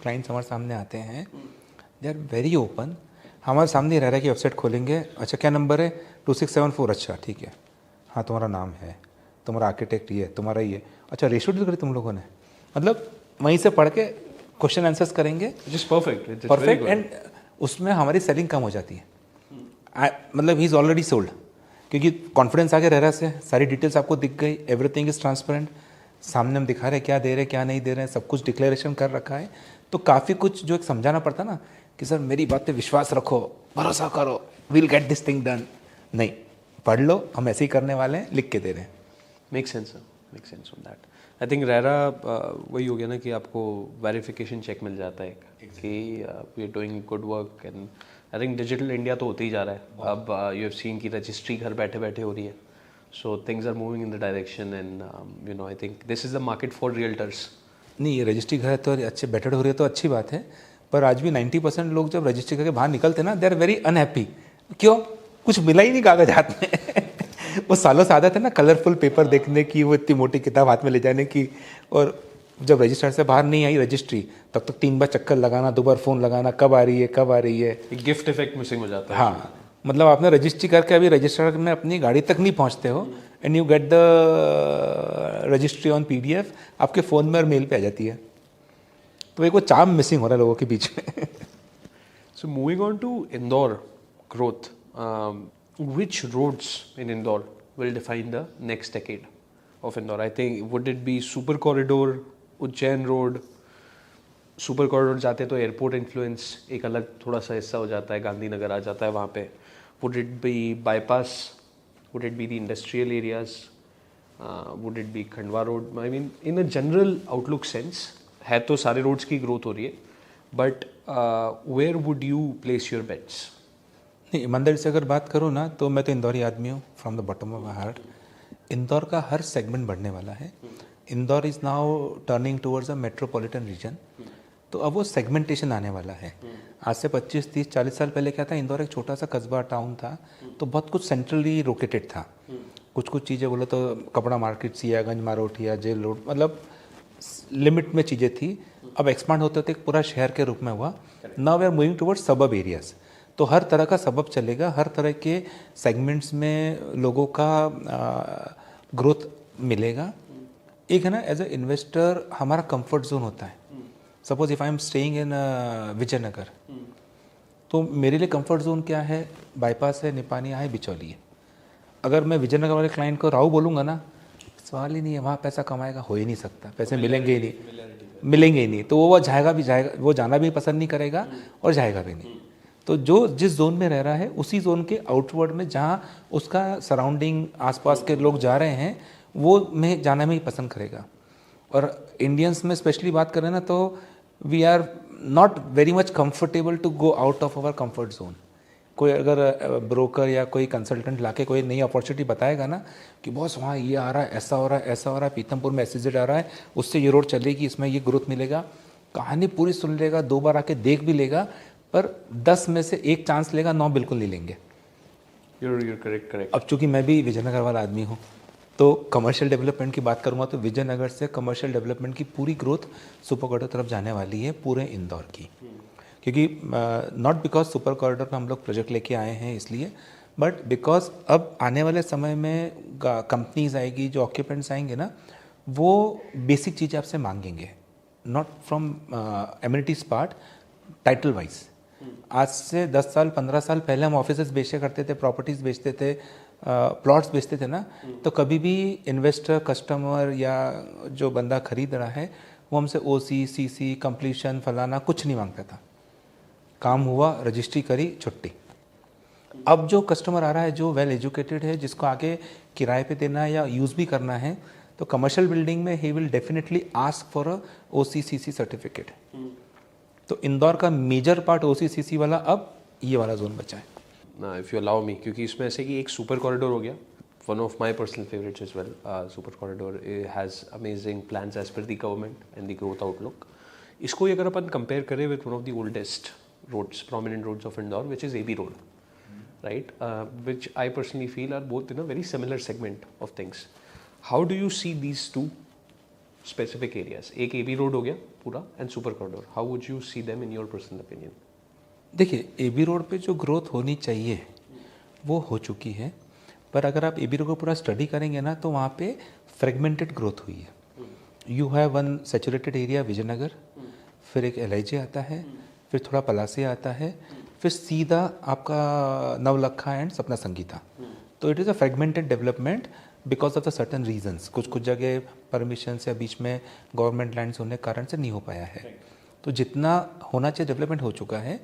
क्लाइंट्स हमारे सामने आते हैं, दे आर वेरी ओपन. हमारे सामने रेरा की वेबसाइट खोलेंगे, अच्छा क्या नंबर है? 2674. अच्छा ठीक है, हाँ तुम्हारा नाम है, तुम्हारा आर्किटेक्ट ये, तुम्हारा ये, अच्छा रेशियो डील करी तुम लोगों ने. मतलब वहीं से पढ़ के क्वेश्चन आंसर्स करेंगे. Just perfect. It's very perfect. good. And उसमें हमारी सेलिंग कम हो जाती है. मतलब ही इज़ ऑलरेडी सोल्ड, क्योंकि कॉन्फिडेंस आ गया रेरा से, सारी डिटेल्स आपको दिख गई, एवरीथिंग इज ट्रांसपेरेंट, सामने हम दिखा रहे हैं क्या दे रहे हैं क्या नहीं दे रहे हैं, सब कुछ डिक्लेरेशन कर रखा है. तो काफ़ी कुछ जो एक समझाना पड़ता ना कि सर मेरी बात पे विश्वास रखो, भरोसा करो, will get this thing done. नहीं, पढ़ लो, हम ऐसे ही करने वाले हैं, लिख के दे रहे हैं. Makes sense, sir. Makes sense on that. I think RERA वही हो गया ना कि आपको वेरिफिकेशन चेक मिल जाता है कि we are doing good work. And I think digital India तो होते ही जा रहा है. अब यू हैव सीन की रजिस्ट्री घर बैठे बैठे हो रही है. So things are moving in the direction, and you know I think this is the market for realtors. नहीं, ये रजिस्ट्री घर तो अच्छे बेटर हो रही है तो अच्छी बात है, पर आज भी 90% लोग जब रजिस्ट्री करके बाहर निकलते हैं ना, दे आर वेरी अनहैप्पी. क्यों? कुछ मिला ही नहीं कागज हाथ में. वो सालों से आदत है ना कलरफुल पेपर देखने की, वो इतनी मोटी किताब हाथ में ले जाने की, और जब रजिस्टर से बाहर नहीं आई रजिस्ट्री, तब तक 3 बार चक्कर लगाना, 2 बार फ़ोन लगाना, कब आ रही है कब आ रही है. गिफ्ट इफेक्ट मिसिंग हो जाता है. हाँ, मतलब आपने रजिस्ट्री करके अभी रजिस्टर में अपनी गाड़ी तक नहीं पहुंचते हो, and you get the registry on PDF आपके फ़ोन में और मेल पे आ जाती है. तो एक वो चार्म मिसिंग हो रहा है लोगों के बीच में. So moving on to Indore growth, which roads in Indore will define the next decade of Indore? I think would it be Super Corridor, Ujjain Road? Super corridor जाते हैं तो एयरपोर्ट इन्फ्लुएंस एक अलग थोड़ा सा हिस्सा हो जाता है, गांधीनगर आ जाता है वहाँ पे. Would it be bypass? Would it be the industrial areas? Would it be Khandwa road? I mean in a general outlook sense है तो सारे रोड्स की ग्रोथ हो रही है, but where would you place your bets? नहीं, ईमानदारी से अगर बात करूँ ना, तो मैं तो इंदौरी आदमी हूँ from the bottom of my heart. Indore का हर सेगमेंट बढ़ने वाला है. Indore is now turning towards a metropolitan reason. तो अब वो सेगमेंटेशन आने वाला है. आज से 25, 30, 40 साल पहले क्या था, इंदौर एक छोटा सा कस्बा टाउन था, तो बहुत कुछ सेंट्रली लोकेटेड था. कुछ चीज़ें बोलो तो कपड़ा market, Siyaganj, Marothia, jail road, मतलब लिमिट में चीज़ें थी. अब एक्सपांड होते होते एक पूरा शहर के रूप में हुआ. Now we are moving towards suburb areas. तो हर तरह का सबब चलेगा, हर तरह के सेगमेंट्स में लोगों का ग्रोथ मिलेगा. एक है ना, एज ए इन्वेस्टर हमारा कंफर्ट जोन होता है. Suppose if I am staying in Vijaynagar, तो मेरे लिए कंफर्ट जोन क्या है? बाईपास है, निपानिया है, बिचौली है. अगर मैं विजयनगर वाले क्लाइंट को राहु बोलूँगा ना, सवाल ही नहीं है, वहाँ पैसा कमाएगा, हो ही नहीं सकता, पैसे मिलेंगे ही नहीं. तो वो जाएगा भी जाएगा, वो जाना भी पसंद नहीं करेगा और जाएगा भी नहीं. तो जो जिस जोन में रह रहा है उसी जोन के आउटवर्ड में, जहाँ उसका सराउंडिंग आसपास के लोग जा रहे हैं, वो में जाना में ही पसंद करेगा. और इंडियंस में स्पेशली बात करें ना, तो we are not very much comfortable to go out of our comfort zone. कोई अगर ब्रोकर या कोई कंसल्टेंट लाके कोई नई अपॉर्चुनिटी बताएगा ना कि बॉस वहाँ ये आ रहा है, ऐसा हो रहा है, ऐसा हो रहा है, पीथमपुर में SEZ आ रहा है, उससे ये रोड चलेगी, इसमें ये ग्रोथ मिलेगा, कहानी पूरी सुन लेगा, 2 बार आके देख भी लेगा, पर 10 में से 1 चांस लेगा, 9 बिल्कुल नहीं लेंगे. You're correct. अब चूंकि मैं भी विजयनगर वाला आदमी हूँ, तो कमर्शियल डेवलपमेंट की बात करूँगा तो विजयनगर से कमर्शियल डेवलपमेंट की पूरी ग्रोथ सुपर कॉरिडोर तरफ जाने वाली है, पूरे इंदौर की. क्योंकि नॉट बिकॉज सुपर कॉरिडोर में हम लोग प्रोजेक्ट लेके आए हैं इसलिए, बट बिकॉज अब आने वाले समय में कंपनीज आएगी, जो ऑक्यूपेंट्स आएंगे ना, वो बेसिक चीज़ें आपसे मांगेंगे, not from amenities part, title wise. आज से 10 साल 15 साल पहले हम ऑफिसेज बेचे करते थे, प्रॉपर्टीज़ बेचते थे, प्लॉट्स बेचते थे ना, तो कभी भी इन्वेस्टर, कस्टमर या जो बंदा खरीद रहा है, वो हमसे OC, CC, कंप्लीशन, फलाना कुछ नहीं मांगता था. काम हुआ, रजिस्ट्री करी, छुट्टी. अब जो कस्टमर आ रहा है, जो वेल एजुकेटेड है, जिसको आगे किराए पे देना है या यूज़ भी करना है, तो कमर्शियल बिल्डिंग में he will definitely ask for a OCCC certificate. तो इंदौर का मेजर पार्ट OCCC वाला अब ये वाला जोन बचा है। ना इफ़ यू अलाउ मी, क्योंकि इसमें ऐसे कि एक सुपर कॉरिडोर हो गया, one of my personal favourites as well. Super corridor has amazing plans as per the government and the growth outlook. इसको ही अगर अपन कंपेयर करें with one of the oldest roads, prominent roads of Indore, which is AB Road, right? Which I personally feel are both in a very similar segment of things. How do you see these two specific areas? एक AB Road हो गया पूरा and Super Corridor. How would you see them in your personal opinion? देखिए, AB road पे जो growth होनी चाहिए वो हो चुकी है, पर अगर आप AB रोड को पूरा स्टडी करेंगे ना तो वहाँ पे फ्रेगमेंटेड ग्रोथ हुई है। You have one saturated area Vijaynagar, फिर एक LIJ आता है, फिर थोड़ा पलासिया आता है, फिर सीधा आपका नवलखा एंड सपना संगीता। तो it is a fragmented development because of the certain reasons. कुछ जगह परमिशन या बीच में गवर्नमेंट लैंड्स होने के कारण से नहीं हो पाया है। तो जितना होना चाहिए डेवलपमेंट हो चुका है।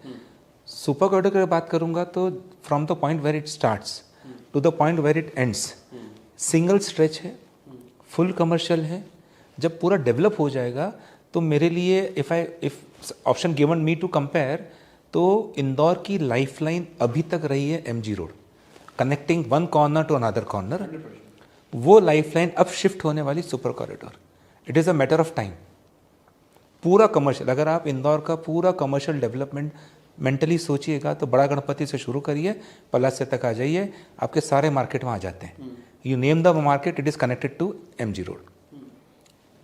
सुपर कॉरिडोर की बात करूंगा तो from the point where it starts to the point where it ends single stretch है, फुल कमर्शियल है। जब पूरा डेवलप हो जाएगा तो मेरे लिए if option given me to compare, तो इंदौर की लाइफलाइन अभी तक रही है MG road, connecting one corner to another corner. वो लाइफलाइन अब शिफ्ट होने वाली super corridor. It is a matter of time. पूरा कमर्शियल, अगर आप इंदौर का पूरा कमर्शियल डेवलपमेंट मेंटली सोचिएगा तो बड़ा गणपति से शुरू करिए, पलासिया तक आ जाइए, आपके सारे मार्केट वहाँ आ जाते हैं। You name the market, it is connected to MG road.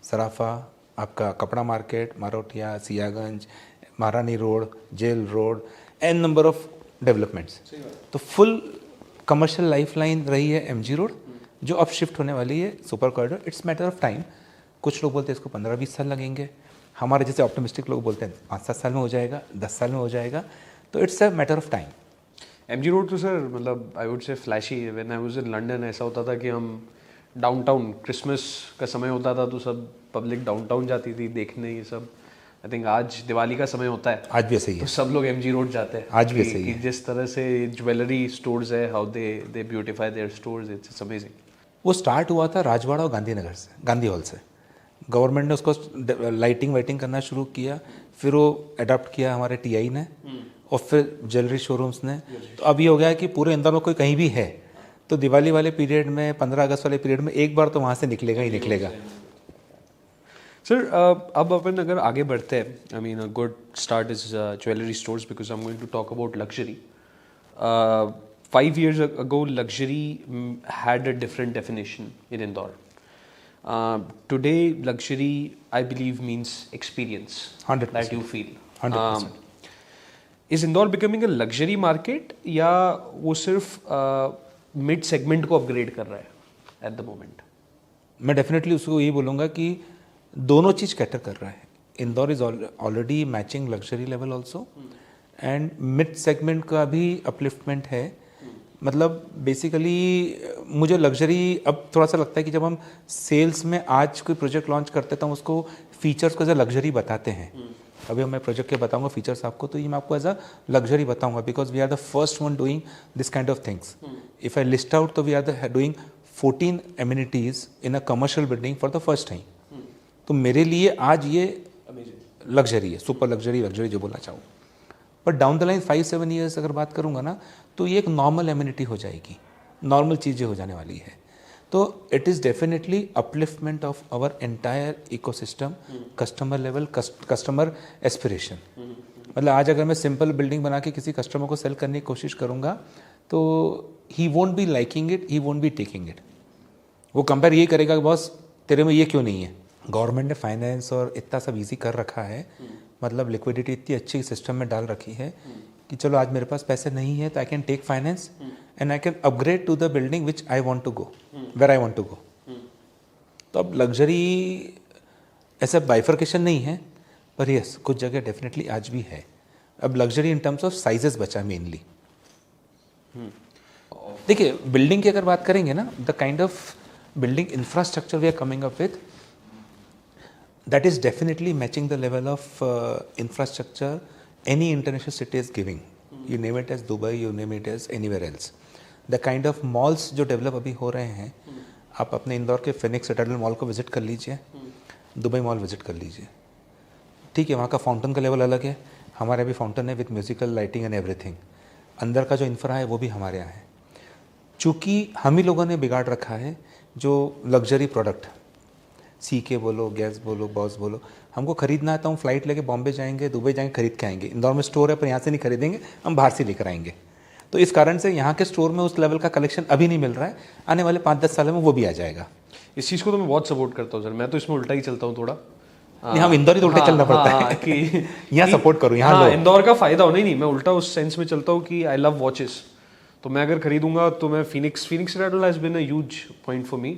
Sarafa, आपका कपड़ा market, Marotiya, Siyaganj, Maharani road, jail road, an number of developments. तो फुल कमर्शियल लाइफलाइन रही है MG रोड, जो अब शिफ्ट होने वाली है super corridor. It's matter of time. कुछ लोग बोलते हैं इसको 15-20 साल लगेंगे, हमारे जैसे ऑप्टिमिस्टिक लोग बोलते हैं 5-7 साल में हो जाएगा, 10 साल में हो जाएगा। तो it's a matter of time. MG road तो सर मतलब I would say flashy. When I was in London ऐसा होता था कि हम डाउनटाउन, क्रिसमस का समय होता था तो सब पब्लिक डाउनटाउन जाती थी देखने ये सब। आई थिंक आज दिवाली का समय होता है, आज भी ऐसे ही तो है, सब लोग MG रोड जाते हैं। आज भी ऐसे ही कि है। जिस तरह से ज्वेलरी स्टोर्स है, how they beautify their stores, it's amazing. वो स्टार्ट हुआ था राजवाड़ा और गांधीनगर से, गांधी हॉल से। गवर्नमेंट ने उसको लाइटिंग वाइटिंग करना शुरू किया, फिर वो अडॉप्ट किया हमारे TI ने, और फिर ज्वेलरी शोरूम्स ने। तो अब ये हो गया है कि पूरे इंदौर में कोई कहीं भी है तो दिवाली वाले पीरियड में, 15 अगस्त वाले पीरियड में एक बार तो वहाँ से निकलेगा ही निकलेगा। सर अब अपन अगर आगे बढ़ते हैं, I mean a good start is jewellery stores because I am going to talk about luxury. 5 years ago, luxury had a different definition in Indore. Today, luxury, I believe, means experience 100%. that you feel. 100%. Is Indore becoming a luxury market या वो सिर्फ mid segment को upgrade कर रहा है eight the moment? मैं definitely उसको यही बोलूँगा कि दोनों चीज़ कैटर कर रहा है। Indore is already matching luxury level also, and mid segment का भी अपलिफ्टमेंट है। मतलब बेसिकली मुझे लग्जरी अब थोड़ा सा लगता है कि जब हम सेल्स में आज कोई प्रोजेक्ट लॉन्च करते हैं तो हम उसको फीचर्स को एज अ लग्जरी बताते हैं। अभी मैं प्रोजेक्ट के बताऊंगा फीचर्स आपको, तो ये मैं आपको एज अ लग्जरी बताऊंगा because we are the first one doing this kind of things. If I list out तो we are the doing 14 amenities in a commercial building for the first time. तो मेरे लिए आज ये luxury है, super luxury, luxury जो बोलना चाहूँ। But down the line 5-7 years अगर बात करूँगा ना तो ये एक नॉर्मल एमिनिटी हो जाएगी, नॉर्मल चीज़ें हो जाने वाली है। तो it is definitely upliftment of our entire ecosystem, customer level, customer aspiration. मतलब आज अगर मैं सिंपल बिल्डिंग बना के किसी कस्टमर को सेल करने की कोशिश करूँगा तो he won't be liking it, he won't be taking it. वो कंपेयर ये करेगा कि बॉस तेरे में ये क्यों नहीं है। गवर्नमेंट ने फाइनेंस और इतना सब ईजी कर रखा है, मतलब लिक्विडिटी इतनी अच्छी सिस्टम में डाल रखी है कि चलो आज मेरे पास पैसे नहीं है तो I can take finance and I can upgrade to the building which I want to go, where I want to go. तो अब लग्जरी ऐसा बाइफर्केशन नहीं है, पर यस कुछ जगह डेफिनेटली आज भी है। अब luxury in terms of sizes बचा मेनली। देखिए बिल्डिंग की अगर बात करेंगे ना, the kind of building infrastructure we are coming up with, that is definitely matching the level of infrastructure any international city is giving. You name it as Dubai, you name it as anywhere else. The kind of malls जो develop अभी हो रहे हैं, आप अपने इंदौर के Phoenix Citadel mall को visit कर लीजिए, दुबई मॉल विज़िट कर लीजिए। ठीक है, वहाँ का फाउंटेन का लेवल अलग है, हमारे भी फाउंटेन है with musical lighting and everything. अंदर का जो इंफ्रा है वो भी हमारे यहाँ है। चूँकि हम ही लोगों ने बिगाड़ रखा है जो लग्जरी प्रोडक्ट, सीके बोलो, गैस बोलो, बॉस बोलो, हमको खरीदना है तो हम फ्लाइट लेके बॉम्बे जाएंगे, दुबई जाएंगे, खरीद के आएंगे। इंदौर में स्टोर है पर यहाँ से नहीं खरीदेंगे, हम बाहर से लेकर आएंगे। तो इस कारण से यहाँ के स्टोर में उस लेवल का कलेक्शन अभी नहीं मिल रहा है, आने वाले 5-10 सालों में वो भी आ जाएगा। इस चीज़ को तो मैं बहुत सपोर्ट करता हूँ सर, मैं तो इसमें उल्टा ही चलता हूँ थोड़ा। नहीं, हम इंदौर ही तो उल्टे चलना पड़ता है कि यहाँ सपोर्ट करो, यहाँ हाँ, लो। इंदौर का फायदा हो नहीं, मैं उल्टा उस सेंस में चलता हूँ कि आई लव वॉचेस। तो मैं अगर खरीदूंगा तो मैं Phoenix Citadel has been a huge point for me.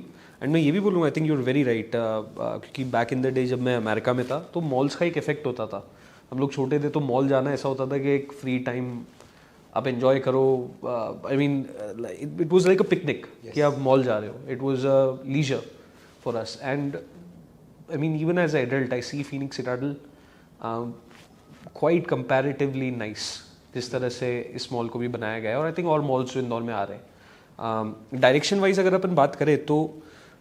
And मैं ये भी बोलूँगा, I think you are very right, क्योंकि बैक इन द डे जब मैं अमेरिका में था तो मॉल्स का एक इफेक्ट होता था। हम लोग छोटे थे तो मॉल जाना ऐसा होता था कि एक फ्री टाइम आप एंजॉय करो। I mean it was like a picnic कि आप मॉल जा रहे हो। It was a leisure for us. And I mean, even as an adult, I see Phoenix Citadel quite comparatively nice, जिस तरह से इस मॉल को भी बनाया गया है। और आई थिंक और मॉल्स जो इंदौर में आ रहे हैं, डायरेक्शन वाइज अगर अपन बात करें तो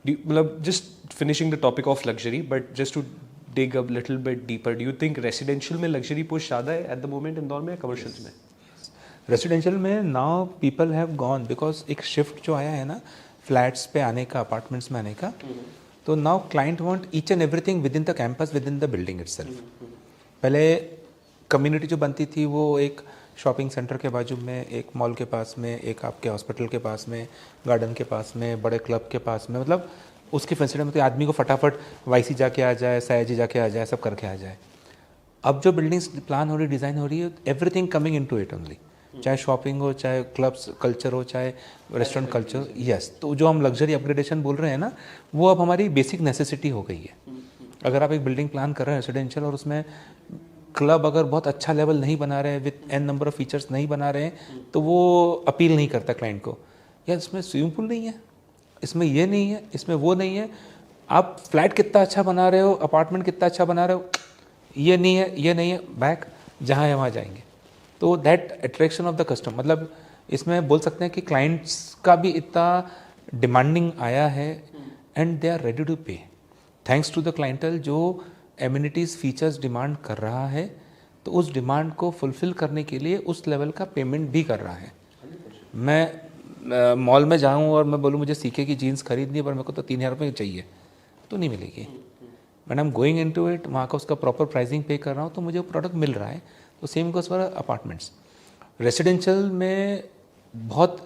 मतलब just finishing the topic of luxury, but just to dig a little bit deeper, do you think residential में लग्जरी पुश ज़्यादा है एट द मोमेंट इंदौर में, कमर्शियल्स में? रेसिडेंशियल में now people have gone, because एक शिफ्ट जो आया है ना फ्लैट्स पे आने का, अपार्टमेंट्स में आने का, तो now client want each and everything with in the campus, with in the building itself. पहले कम्युनिटी जो बनती थी वो एक शॉपिंग सेंटर के बाजू में, एक मॉल के पास में, एक आपके हॉस्पिटल के पास में, गार्डन के पास में, बड़े क्लब के पास में, मतलब उसकी फैसिलिटी में तो आदमी को फटाफट वाईसी जाके आ जाए, सयाजी जाके आ जाए, सब करके आ जाए। अब जो बिल्डिंग्स प्लान हो रही, डिज़ाइन हो रही है, everything coming into it only, चाहे शॉपिंग हो, चाहे क्लब्स कल्चर हो, चाहे रेस्टोरेंट कल्चर। यस, तो जो हम लग्जरी अपग्रेडेशन बोल रहे हैं ना, वो अब हमारी बेसिक नेसेसिटी हो गई है। अगर आप एक बिल्डिंग प्लान कर रहे हैं रेसिडेंशियल और उसमें क्लब अगर बहुत अच्छा लेवल नहीं बना रहे हैं, with an number of features नहीं बना रहे हैं, तो वो अपील नहीं करता क्लाइंट को। यार इसमें स्विमिंग पूल नहीं है, इसमें ये नहीं है, इसमें वो नहीं है, आप फ्लैट कितना अच्छा बना रहे हो, अपार्टमेंट कितना अच्छा बना रहे हो, ये नहीं है, ये नहीं है, बैक जहाँ है वहाँ जाएंगे। तो that attraction of the customer, मतलब इसमें बोल सकते हैं कि क्लाइंट्स का भी इतना डिमांडिंग आया है and they are ready to pay, thanks to the clientele जो एमिनिटीज़ फीचर्स डिमांड कर रहा है, तो उस डिमांड को फुलफिल करने के लिए उस लेवल का पेमेंट भी कर रहा है। मैं मॉल में जाऊँ और मैं बोलूँ मुझे सीके की जीन्स खरीदनी है पर मेरे को तो 3,000 रुपये चाहिए, तो नहीं मिलेगी। But I am going into it, वहाँ का उसका प्रॉपर प्राइसिंग पे कर रहा हूँ तो मुझे वो प्रोडक्ट मिल रहा है। तो same goes for apartments. Residential में बहुत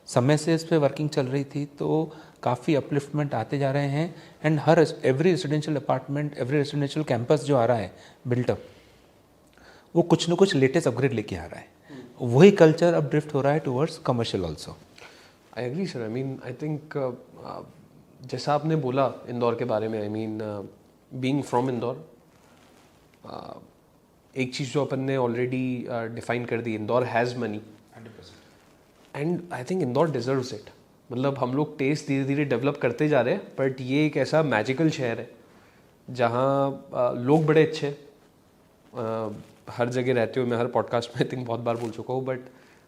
समय से इस पर वर्किंग चल रही थी, तो काफ़ी अपलिफ्टमेंट आते जा रहे हैं and her every residential apartment, every residential campus जो आ रहा है बिल्टअप, वो कुछ न कुछ लेटेस्ट अपग्रेड लेके आ रहा है। वही कल्चर अब ड्रिफ्ट हो रहा है towards commercial also. I agree sir. I mean I think जैसा आपने बोला इंदौर के बारे में, I mean being from Indore, एक चीज़ जो अपन ने ऑलरेडी डिफाइन कर दी, Indore has money and I think Indore deserves it. मतलब हम लोग टेस्ट धीरे धीरे डेवलप करते जा रहे हैं, बट ये एक ऐसा मैजिकल शहर है जहाँ लोग बड़े अच्छे हर जगह रहते हो। मैं हर पॉडकास्ट में आई थिंक बहुत बार बोल चुका हूँ, बट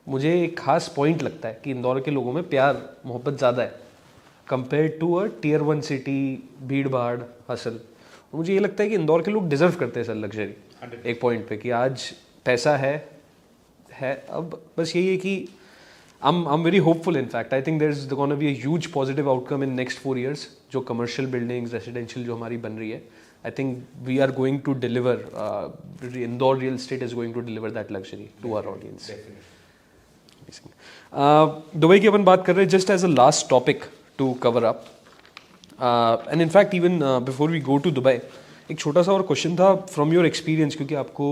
मुझे एक खास पॉइंट लगता है कि इंदौर के लोगों में प्यार मोहब्बत ज़्यादा है compare to a tier 1 city, भीड़ भाड़ हसल। मुझे ये लगता है कि इंदौर के लोग डिजर्व करते हैं सर लग्जरी एक पॉइंट पे, कि आज पैसा है। अब बस यही है कि I'm very hopeful. In fact, I think there's going to be a huge positive outcome in next 4 years. जो commercial buildings, residential जो हमारी बन रही है, I think we are going to deliver. Indore real estate is going to deliver that luxury to our audience. Dubai की अपन बात कर रहे हैं just as a last topic to cover up. And in fact, even before we go to Dubai, एक छोटा सा और question था from your experience, क्योंकि आपको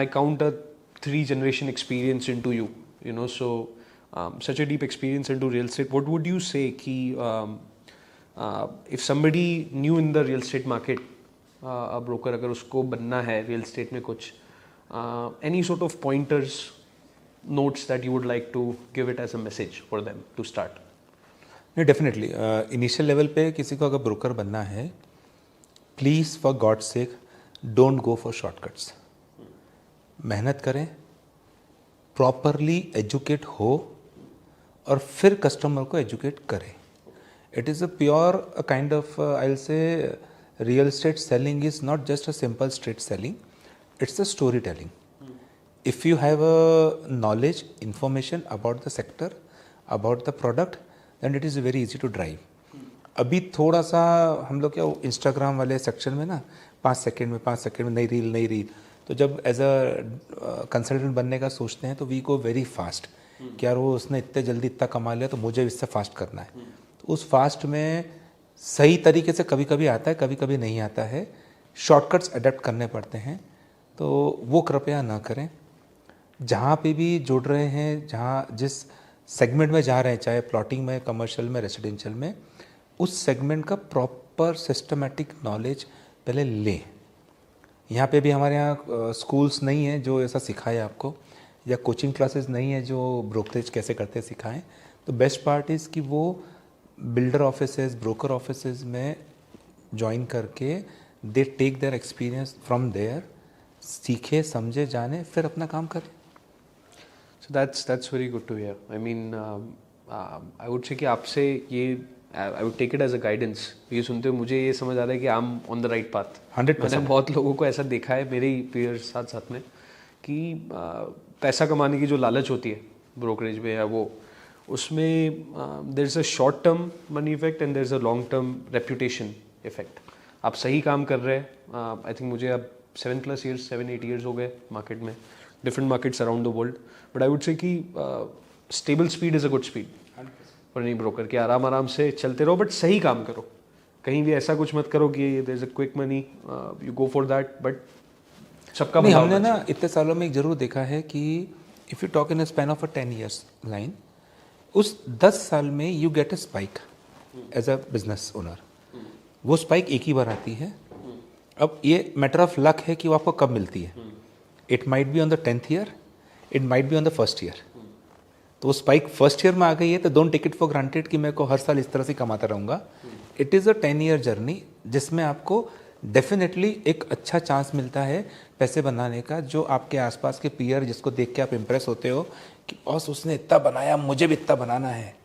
I count a 3-generation experience into you. So such a deep experience into real estate. What would you say ki if somebody new in the real estate market, a broker अगर उसको बनना है real estate में कुछ, any sort of pointers, notes that you would like to give it as a message for them to start? नहीं, definitely initial level पे किसी को अगर ब्रोकर बनना है, please for God sake don't go for shortcuts. मेहनत करें, properly educate हो और फिर कस्टमर को एजुकेट करें। It is a pure kind of, I'll say, real estate selling is not just a simple straight selling, it's a storytelling. If you have a knowledge, information about the sector, about the product, then it is very easy to drive. अभी थोड़ा सा हम लोग क्या Instagram वाले section में ना 5 second में नई रील तो जब एज अ कंसल्टेंट बनने का सोचते हैं तो वी गो वेरी फास्ट कि यार वो उसने इतने जल्दी इतना कमा लिया तो मुझे इससे फास्ट करना है। तो उस फास्ट में सही तरीके से कभी कभी आता है, कभी कभी नहीं आता है, शॉर्टकट्स अडेप्ट करने पड़ते हैं, तो वो कृपया ना करें। जहाँ पे भी जुड़ रहे हैं, जहाँ जिस सेगमेंट में जा रहे हैं, चाहे प्लॉटिंग में, कमर्शियल में, रेसिडेंशियल में, उस सेगमेंट का प्रॉपर सिस्टमेटिक नॉलेज पहले लें। यहाँ पे भी हमारे यहाँ स्कूल्स नहीं है जो ऐसा सिखाए आपको, या कोचिंग क्लासेस नहीं है जो ब्रोकरेज कैसे करते सिखाएं। तो बेस्ट पार्ट इज़ कि वो बिल्डर ऑफिसेज, ब्रोकर ऑफिसेज में ज्वाइन करके they take their experience from there, सीखे, समझे, जाने, फिर अपना काम करें। So that's very good to hear. I mean, I would say कि आपसे ये I would take it as a guidance. ये सुनते हुए मुझे ये समझ आ रहा है कि I'm on the right path. 100%। मैंने बहुत लोगों को ऐसा देखा है, मेरे ही peers साथ में, कि पैसा कमाने की जो लालच होती है ब्रोकरेज में या वो, उसमें there is a short term money effect and there is a long term reputation effect. आप सही काम कर रहे हैं, I think मुझे अब 7-8 years हो गए मार्केट में, different markets around the world, but I would say कि stable speed is a good speed for any broker, कि आराम से चलते रहो बट सही काम करो। कहीं भी ऐसा कुछ मत करो कि there is a quick money, you go for that, but सबका नहीं, हमने ना इतने सालों में एक जरूर देखा है कि if you talk in a span of a 10 years line, उस 10 साल में you get a spike as a business owner. वो स्पाइक एक ही बार आती है। अब ये मैटर ऑफ लक है कि वो आपको कब मिलती है। It might be on the 10th year, it might be on the 1st year. तो वो स्पाइक 1st ईयर में आ गई है तो don't take it for granted कि मैं को हर साल इस तरह से कमाता रहूँगा। It is a 10 year journey जिसमें आपको डेफिनेटली एक अच्छा चांस मिलता है पैसे बनाने का, जो आपके आसपास के पीयर जिसको देख के आप इम्प्रेस होते हो कि बॉस उसने इतना बनाया, मुझे भी इतना बनाना है।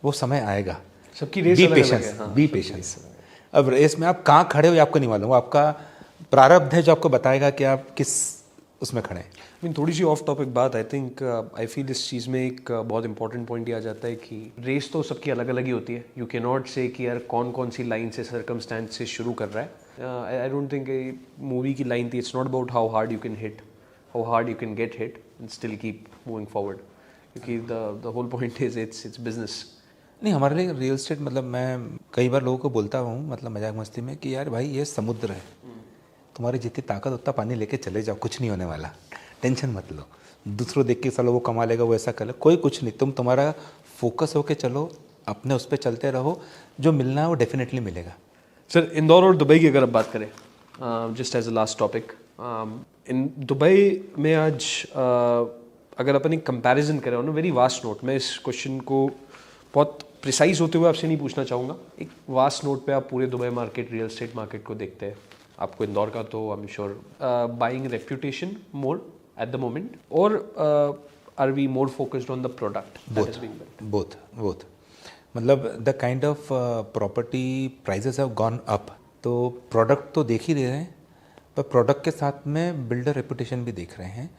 वो समय आएगा। सबकी रेस बी अलग पेशेंस, है। हाँ, बी पेशेंस। अब रेस में आप कहाँ खड़े हो ये आपको नहीं मालूम, वो आपका प्रारब्ध है जो आपको बताएगा कि आप किस उसमें खड़े हैं। थोड़ी सी ऑफ टॉपिक बात, आई थिंक आई फील इस चीज़ में एक बहुत इंपॉर्टेंट पॉइंट ये आ जाता है कि रेस तो सबकी अलग अलग ही होती है। यू कैन नॉट से कि यार कौन सी लाइन से, सर्कमस्टेंस से शुरू कर रहा है। आई डोंट थिंक मूवी की लाइन थी, it's not about how hard you can hit, how hard you can get hit and still keep moving forward, क्योंकि the whole point is it's business. नहीं, हमारे लिए रियल एस्टेट, मतलब मैं कई बार लोगों को बोलता हूँ, मतलब मजाक मस्ती में, कि यार भाई ये समुद्र है, तुम्हारी जितनी ताकत उतना पानी लेके चले जाओ, कुछ नहीं होने वाला, टेंशन मत लो। दूसरों देख के चलो वो कमा लेगा, वो ऐसा कर ले, कोई कुछ नहीं। तुम्हारा फोकस होके चलो, अपने उस पर चलते रहो, जो मिलना है वो डेफिनेटली मिलेगा। सर, इंदौर और दुबई की अगर आप बात करें, just as a last topic, in Dubai में आज अगर अपन एक कंपैरिजन करें on a very vast note, मैं इस क्वेश्चन को बहुत प्रिसाइज होते हुए आपसे नहीं पूछना चाहूँगा, एक वास्ट नोट पे आप पूरे Dubai market, real estate market को देखते हैं, आपको इंदौर का तो I am sure buying reputation more at the moment, और are we more focused on the product? Both. मतलब the kind of property prices have gone up, तो प्रोडक्ट तो देख ही रहे हैं, पर प्रोडक्ट के साथ में बिल्डर रेपुटेशन भी देख रहे हैं,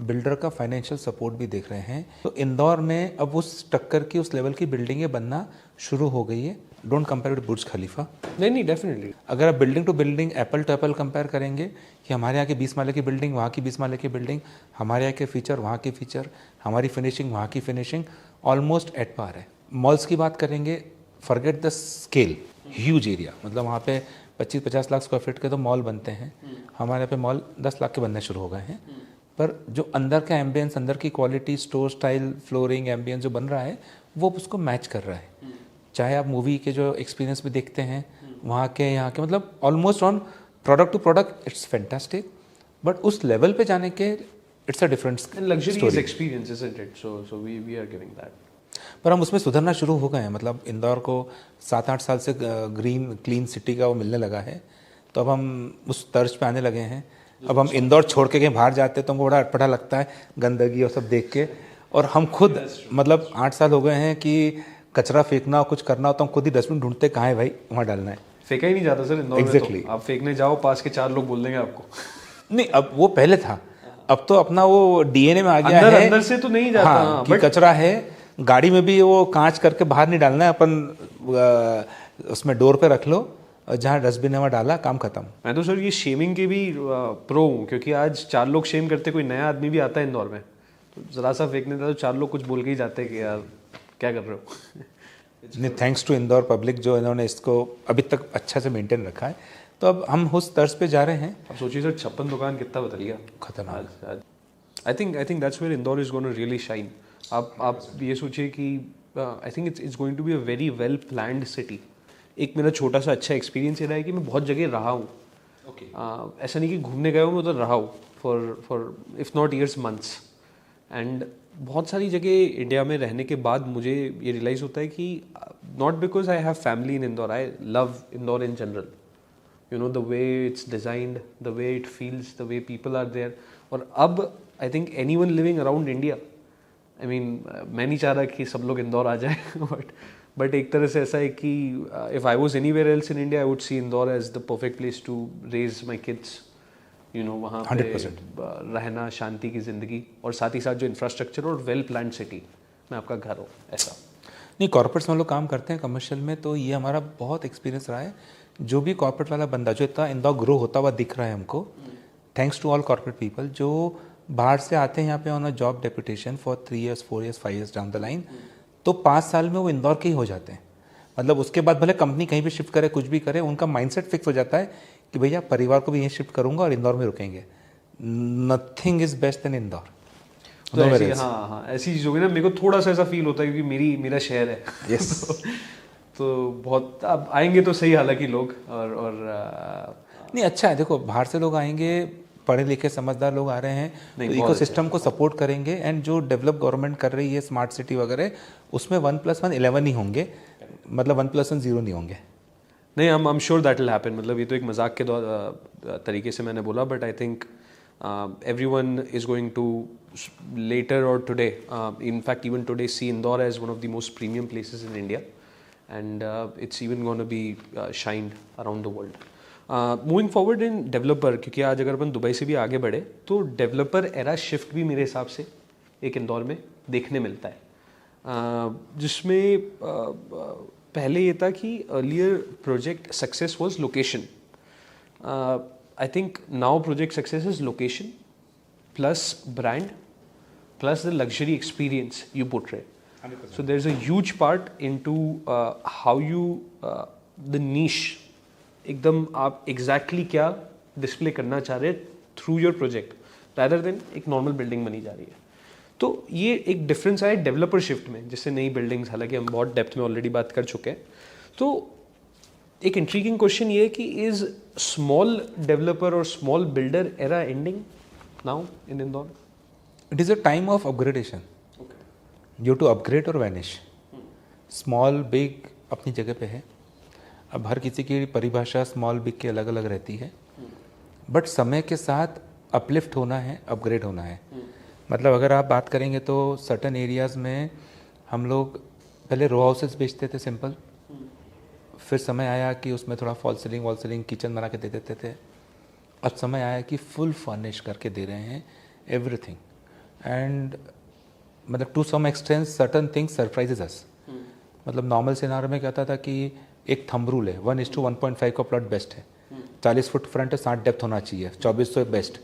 बिल्डर का फाइनेंशियल सपोर्ट भी देख रहे हैं। तो इंदौर में अब उस टक्कर की, उस लेवल की बिल्डिंगें बनना शुरू हो गई है। Don't compare with Burj Khalifa. नहीं, डेफिनेटली। अगर आप building to building, apple to apple compare करेंगे कि हमारे यहाँ की 20 माले की बिल्डिंग, वहाँ की 20 माले की बिल्डिंग, हमारे यहाँ के फीचर, वहाँ के फीचर, हमारी फिनिशिंग, वहाँ की फिनिशिंग, ऑलमोस्ट एट पार है। मॉल्स की बात करेंगे, forget the scale, huge area, मतलब वहाँ पे 25-50 लाख स्क्वायर फीट के तो मॉल बनते हैं, हमारे यहाँ पे मॉल 10 लाख के बनने शुरू हो गए हैं। पर जो अंदर का एम्बियंस, अंदर की quality, store style, flooring, ambience जो बन रहा है, वो उसको मैच कर रहा है। चाहे आप मूवी के जो एक्सपीरियंस भी देखते हैं, वहाँ के, यहाँ के, मतलब almost on product to product it's fantastic. But उस लेवल पे जाने के it's a different luxury is experience, isn't it? So we are giving that. पर हम उसमें सुधरना शुरू हो गए हैं। मतलब इंदौर को 7-8 साल से ग्रीन क्लीन सिटी का वो मिलने लगा है, तो अब हम उस तर्ज पे आने लगे हैं। अब हम इंदौर छोड़ के कहीं बाहर जाते हैं तो हमको बड़ा अटपटा लगता है, गंदगी और सब देख के। और हम खुद मतलब 8 साल हो गए हैं कि कचरा फेंकना कुछ करना हो तो हम खुद ही डस्टबिन ढूंढते कहाँ है भाई, वहाँ डालना है। फेंका ही नहीं जाता सर इंदौर में Exactly. तो। आप फेंकने जाओ, पास के 4 लोग बोल देंगे आपको। नहीं, अब वो पहले था, अब तो अपना वो डीएनए में आ गया अंदर है। अंदर से तो नहीं जाता, हाँ, कि बट कचरा है, गाड़ी में भी वो कांच करके बाहर नहीं डालना है, अपन उसमें डोर पे रख लो और जहाँ डस्टबिन है वहाँ डाला, काम खत्म। मैं तो सर ये शेमिंग के भी प्रो हूँ, क्योंकि आज 4 लोग शेम करते, कोई नया आदमी भी आता है इंदौर में तो जरा सा फेंकने था तो 4 लोग कुछ बोल के ही जाते हैं कि यार क्या कर रहे हो। नहीं, थैंक्स टू इंदौर पब्लिक जो इन्होंने इसको अभी तक अच्छा से मेंटेन रखा है। तो अब हम उस तर्ज पे जा रहे हैं। अब सोचिए सर 56 दुकान कितना बदल गया खतरनाक। I think that's where Indore is gonna really shine. आप ये सोचिए कि I think it's going to be a very well planned city. एक मेरा छोटा सा अच्छा एक्सपीरियंस ये रहा है कि मैं बहुत जगह रहा हूँ। ऐसा नहीं कि घूमने गया हूँ, मैं उधर रहा हूँ for if not years months. And बहुत सारी जगह इंडिया में रहने के बाद मुझे ये रियलाइज़ होता है कि not because I have family in Indore, I love Indore in general. You know, the way it's designed, the way it feels, the way people are there. और अब I think anyone living around India, I mean, मैं नहीं चाह रहा कि सब लोग इंदौर आ जाए, but एक तरह से ऐसा है कि if I was anywhere else in India, I would see Indore as the perfect place to raise my kids. You know, वहाँ पे 100%. रहना, शांति की ज़िंदगी, और साथ ही साथ जो इंफ्रास्ट्रक्चर और वेल प्लान्ड सिटी में आपका घर हो, ऐसा। नहीं, कॉर्पोरेट्स में हम लोग काम करते हैं कमर्शियल में, तो ये हमारा बहुत एक्सपीरियंस रहा है। जो भी कॉर्पोरेट वाला बंदा जो इतना इंदौर ग्रो होता हुआ दिख रहा है हमको, thanks to all corporate people जो बाहर से आते हैं यहाँ पे on a job deputation for 3 years 4 years 5 years down the line, तो 5 साल में वो इंदौर के ही हो जाते हैं। मतलब उसके बाद भले कंपनी कहीं भी शिफ्ट करे, कुछ भी करे, उनका माइंडसेट फिक्स हो जाता है कि भैया परिवार को भी यहीं शिफ्ट करूंगा और इंदौर में रुकेंगे। Nothing is best than Indore. तो ऐसी, हाँ ऐसी चीज़ होगी ना, मेरे को थोड़ा सा ऐसा फील होता है क्योंकि मेरा शहर है। यस। तो बहुत अब आएंगे तो सही, हालांकि लोग और नहीं, अच्छा है, देखो बाहर से लोग आएंगे, पढ़े लिखे समझदार लोग आ रहे हैं, तो इकोसिस्टम को सपोर्ट करेंगे। एंड जो डेवलप गवर्नमेंट कर रही है स्मार्ट सिटी वगैरह, उसमें 1+1 11 ही होंगे, मतलब 1+1 0 नहीं होंगे। नहीं, आई am sure that will happen. मतलब ये तो एक मजाक के तरीके से मैंने बोला, but I think everyone is going to later or today, in fact even today, see Indore as one of the most premium places in India, and it's even going to be shined around the world. Moving forward in developer, क्योंकि आज अगर अपन Dubai से भी आगे बढ़े तो developer era shift भी मेरे हिसाब से एक इंदौर में देखने मिलता है, जिसमें पहले ये था कि earlier project success was location. I think now project success is location plus brand plus the luxury experience you portray. 100%. So there's a huge part into how you the niche, एकदम आप exactly क्या display करना चाह रहे through your project rather than एक normal building बनी जा रही है। तो ये एक डिफरेंस आया डेवलपर शिफ्ट में, जिससे नई बिल्डिंग्स, हालांकि हम बहुत डेप्थ में ऑलरेडी बात कर चुके हैं। तो एक इंट्रीगिंग क्वेश्चन ये है कि इज स्मॉल डेवलपर और small builder era ending now in Indore? It is a time of upgradation, you to upgrade और वैनिश। स्मॉल बिग अपनी जगह पे है। अब हर किसी की परिभाषा स्मॉल बिग की अलग अलग रहती है, बट समय के साथ अपलिफ्ट होना है, अपग्रेड होना है। मतलब अगर आप बात करेंगे तो सर्टन एरियाज़ में हम लोग पहले रो हाउसेस बेचते थे सिंपल, फिर समय आया कि उसमें थोड़ा fall ceiling wall ceiling kitchen बना के दे देते थे। अब समय आया कि फुल फर्निश करके दे रहे हैं एवरीथिंग। एंड मतलब to some extent certain things surprises us. मतलब नॉर्मल सिनारियो में कहता था कि एक थंब रूल है, 1:1.5 का प्लॉट बेस्ट है, 40 फुट फ्रंट है, 60 डेप्थ होना चाहिए, 2400 बेस्ट।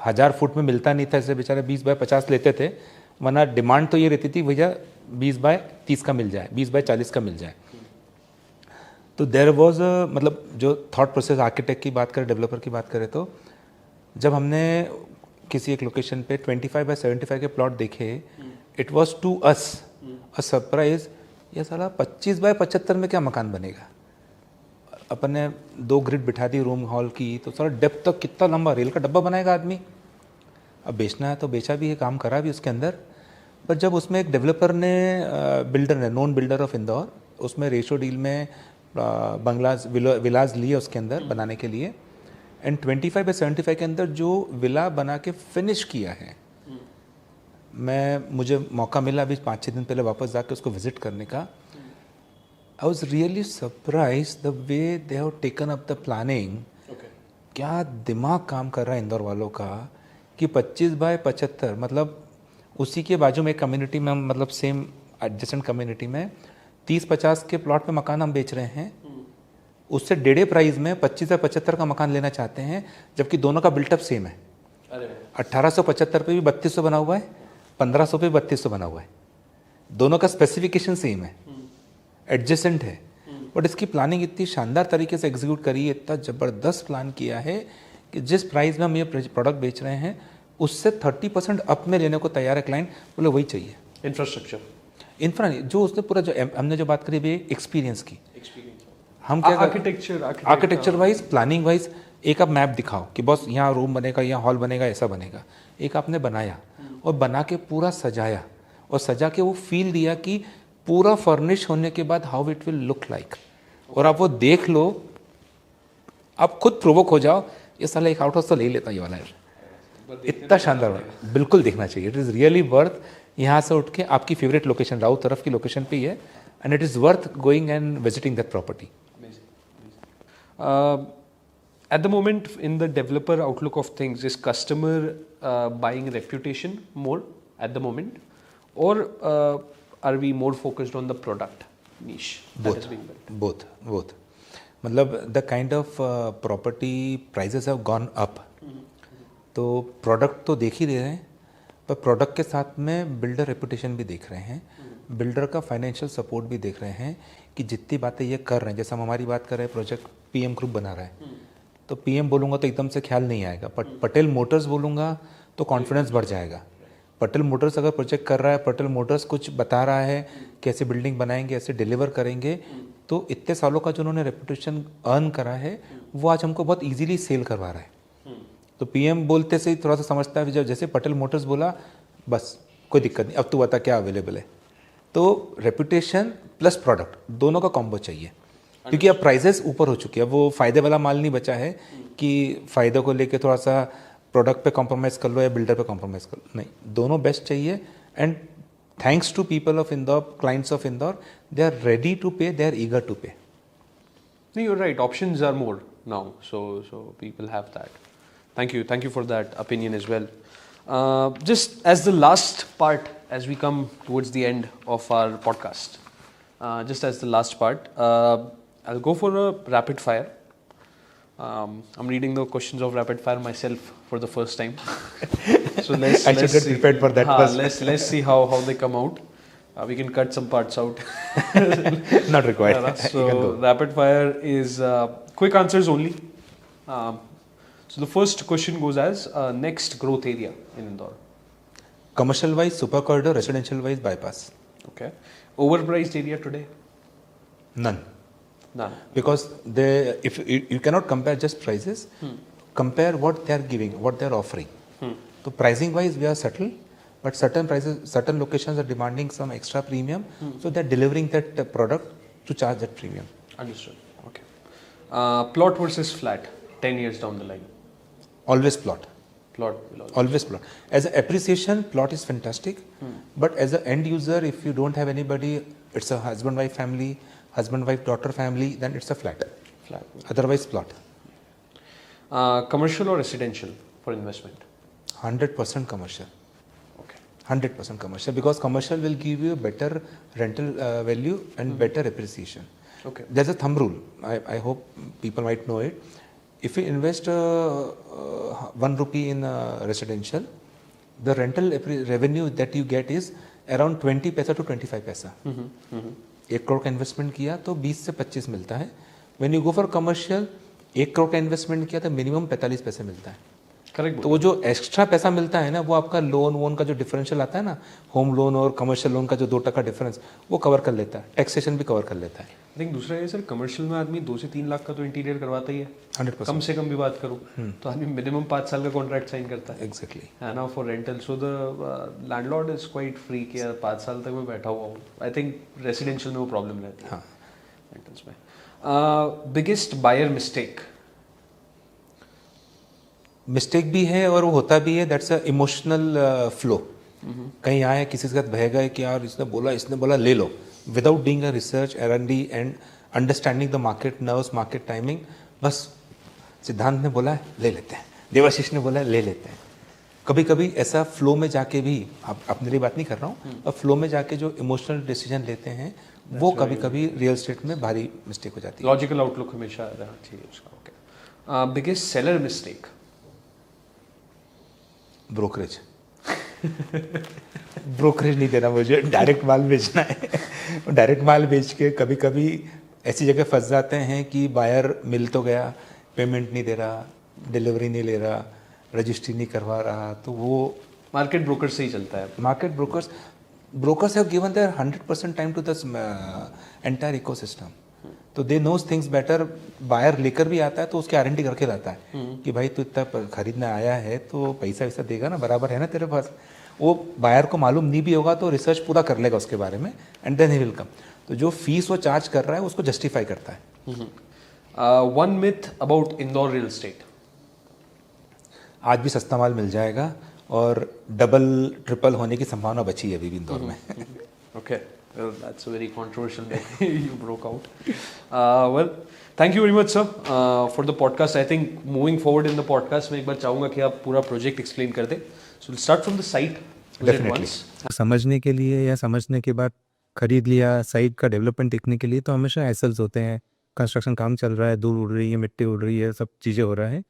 1000 फुट में मिलता नहीं था, इसलिए बेचारे 20/50 लेते थे, वरना डिमांड तो ये रहती थी भैया 20/30 का मिल जाए, 20/40 का मिल जाए। तो देयर वॉज मतलब जो थॉट प्रोसेस आर्किटेक्ट की बात करें, डेवलपर की बात करें, तो जब हमने किसी एक लोकेशन पे 25/75 के प्लॉट देखे, it was to us a surprise, ये साला 25/75 में क्या मकान बनेगा। अपन ने 2 ग्रिड बिठा दी रूम हॉल की, तो सारा डेप्थ तक कितना लंबा रेल का डब्बा बनाएगा आदमी। अब बेचना है तो बेचा भी है, काम करा भी उसके अंदर। पर जब उसमें एक डेवलपर ने, बिल्डर ने, नॉन बिल्डर ऑफ इंदौर, उसमें रेशो डील में बंगलाज विलाज लिए उसके अंदर बनाने के लिए, एंड 25/75 के अंदर जो विला बना के फिनिश किया है, मुझे मौका मिला अभी 5-6 दिन पहले वापस जाके उसको विजिट करने का. I was really surprise the way they have taken up the planning. क्या दिमाग काम कर रहा है इंदौर वालों का कि 25 बाय 75 मतलब उसी के बाजू में एक कम्युनिटी में हम मतलब सेम एडजेसेंट कम्युनिटी में 30-50 के प्लॉट पे मकान हम बेच रहे हैं. उससे डेढ़े प्राइस में 25 या 75 का मकान लेना चाहते हैं, जबकि दोनों का बिल्टअप सेम है. 1875 पे भी 3200 बना हुआ है, 1500 पे भी 3200 बना हुआ है. दोनों का स्पेसिफिकेशन सेम है, एडजेसेंट है. बट इसकी प्लानिंग इतनी शानदार तरीके से एग्जीक्यूट करी है, इतना ज़बरदस्त प्लान किया है कि जिस प्राइस में हम ये प्रोडक्ट बेच रहे हैं उससे 30% अप में लेने को तैयार है क्लाइंट. बोले वही चाहिए. इंफ्रा जो उसने पूरा जो हमने जो बात करी अभी एक्सपीरियंस की, हम क्या आर्किटेक्चर वाइज प्लानिंग वाइज एक आप मैप दिखाओ कि बस यहाँ रूम बनेगा, यहाँ हॉल बनेगा, ऐसा बनेगा. एक आपने बनाया और बना के पूरा सजाया और सजा के वो फील दिया कि पूरा फर्निश होने के बाद how it will look like. और आप वो देख लो, आप खुद प्रोवोक हो जाओ, ये साला एक आउट हाउस तो ले लेता ये वाला है. इतना शानदार, बिल्कुल देखना चाहिए. It is really worth. यहाँ से उठ के आपकी फेवरेट लोकेशन राउत तरफ की लोकेशन पे ही है, and it is worth going and visiting that property. At the moment, in the developer outlook of things, is customer buying reputation more at the moment, or are we more focused on the product niche that is being built? Both. मतलब the kind of property prices have gone up. तो product तो देख ही रहे हैं, पर product के साथ में बिल्डर रेपुटेशन भी देख रहे हैं, बिल्डर का फाइनेंशियल सपोर्ट भी देख रहे हैं कि जितनी बातें ये कर रहे हैं. जैसे हम हमारी बात कर रहे हैं, प्रोजेक्ट पीएम ग्रुप बना रहा है, तो पीएम बोलूँगा तो एकदम से ख्याल नहीं आएगा, बट पटेल मोटर्स बोलूँगा तो कॉन्फिडेंस बढ़ जाएगा. पटेल मोटर्स अगर प्रोजेक्ट कर रहा है, पटेल मोटर्स कुछ बता रहा है कैसे बिल्डिंग बनाएंगे, ऐसे डिलीवर करेंगे, तो इतने सालों का जो उन्होंने रेपुटेशन अर्न करा है वो आज हमको बहुत ईजिली सेल करवा रहा है. तो पीएम बोलते से ही थोड़ा सा समझता है, जब जैसे पटेल मोटर्स बोला बस कोई दिक्कत नहीं, अब तू बता क्या अवेलेबल है. तो रेपुटेशन प्लस प्रोडक्ट दोनों का कॉम्बो चाहिए, क्योंकि अब प्राइसेस ऊपर हो चुकी है. वो फ़ायदे वाला माल नहीं बचा है कि फ़ायदे को लेके थोड़ा सा प्रोडक्ट पे कॉम्प्रोमाइज़ कर लो या बिल्डर पे कॉम्प्रोमाइज़ कर लो. नहीं, दोनों बेस्ट चाहिए. And thanks to people of Indore, clients of Indore, they are ready to pay, they are eager to pay. No, you're right. Options are more now, so people have that. Thank you for that opinion as well. Just as the last part, as we come towards the end of our podcast, just as the last part, I'll go for a rapid fire. I'm reading the questions of rapid fire myself for the first time, so let's I should get prepared for that first. Let's see how they come out. We can cut some parts out. Not required. So rapid fire is quick answers only. So the first question goes as next growth area in Indore. Commercial wise super corridor, residential wise bypass. Okay. Overpriced area today? None. Because if you cannot compare just prices, compare what they are giving, what they are offering. So pricing wise we are settled, but certain prices, certain locations are demanding some extra premium, so they are delivering that product to charge that premium. Understood. Okay. Plot versus flat 10 years down the line. Always plot. Always plot. As an appreciation, plot is fantastic, but as an end user, if you don't have anybody, it's a husband-wife family, husband-wife daughter family, then it's a flat. Otherwise, plot. Commercial or residential for investment? 100% commercial. Okay. 100% commercial, because commercial will give you better rental value and better appreciation. Okay. There's a thumb rule. I hope people might know it. If you invest 1 rupee in residential, the rental revenue that you get is around 20 पैसा to 25 पैसा. 1 करोड़ का investment किया तो 20 से 25 मिलता है. When you go for commercial, 1 crore का investment किया तो मिनिमम 45 पैसे मिलता है. करेक्ट. तो वो जो एक्स्ट्रा पैसा मिलता है ना, वो आपका लोन का जो डिफरेंशियल आता है ना, होम लोन और कमर्शियल लोन का जो 2% डिफरेंस, वो कवर कर लेता है. टैक्सेशन भी कवर कर लेता है. लेकिन दूसरा ये सर, कमर्शियल में आदमी 2 से 3 लाख का तो इंटीरियर करवाता ही है. 100%. कम से कम भी बात करूँ तो आदमी मिनिमम 5 साल का कॉन्ट्रैक्ट साइन करता है. एग्जैक्टली. है ना, for rental. So the landlord is quite free कि यार 5 साल तक मैं बैठा हुआ हूँ. आई थिंक रेसिडेंशियल में वो प्रॉब्लम रहती है. हाँ. रेंटल्स में बिगेस्ट बायर मिस्टेक? मिस्टेक भी है और वो होता भी है. That's a emotional flow. कहीं आए किसी के साथ बह गए कि यार इसने बोला ले लो, without doing a research R&D and understanding the market nerves, market timing, बस सिद्धांत ने बोला है ले लेते हैं, देवाशीष ने बोला है ले लेते हैं। कभी कभी ऐसा फ्लो में जाके भी, आप अपने लिए बात नहीं कर रहा हूँ, और फ्लो में जाके जो इमोशनल डिसीजन लेते हैं वो कभी कभी रियल एस्टेट में भारी मिस्टेक हो जाती है। लॉजिकल आउटलुक हमेशा रहना चाहिए उसका। Okay, biggest seller mistake? Brokerage. Brokerage नहीं देना मुझे, डायरेक्ट माल बेचना है। डायरेक्ट माल बेच के कभी कभी ऐसी जगह फंस जाते हैं कि बायर मिल तो गया, पेमेंट नहीं दे रहा, डिलीवरी नहीं ले रहा, रजिस्ट्री नहीं करवा रहा, तो वो मार्केट ब्रोकर से ही चलता है। Market brokers have given their 100% time to the entire ecosystem, तो they knows things better. Buyer लेकर भी आता है तो उसके R&D करके लाता है कि भाई तू इतना खरीदने आया है तो पैसा वैसा देगा ना, बराबर है ना तेरे पास। वो बायर को मालूम नहीं भी होगा तो रिसर्च पूरा कर लेगा उसके बारे में, and then he will come. तो जो फीस वो चार्ज कर रहा है उसको जस्टिफाई करता है। One myth about Indore real estate? आज भी सस्ता माल मिल जाएगा और डबल ट्रिपल होने की संभावना बची है अभी भी इंदौर में। Okay, well, that's a very controversial that you broke out. Well, thank you very much, sir, for the podcast. I think moving forward in the podcast, मैं एक बार चाहूँगा कि आप पूरा प्रोजेक्ट एक्सप्लेन कर दें. So we'll start from the site. Definitely. समझने के लिए या समझने के बाद खरीद लिया, साइट का डेवलपमेंट देखने के लिए तो हमेशा एसएल्स होते हैं, कंस्ट्रक्शन काम चल रहा है, धूल उड़ रही है, मिट्टी उड़ रही है, सब चीज़ें हो रहा है।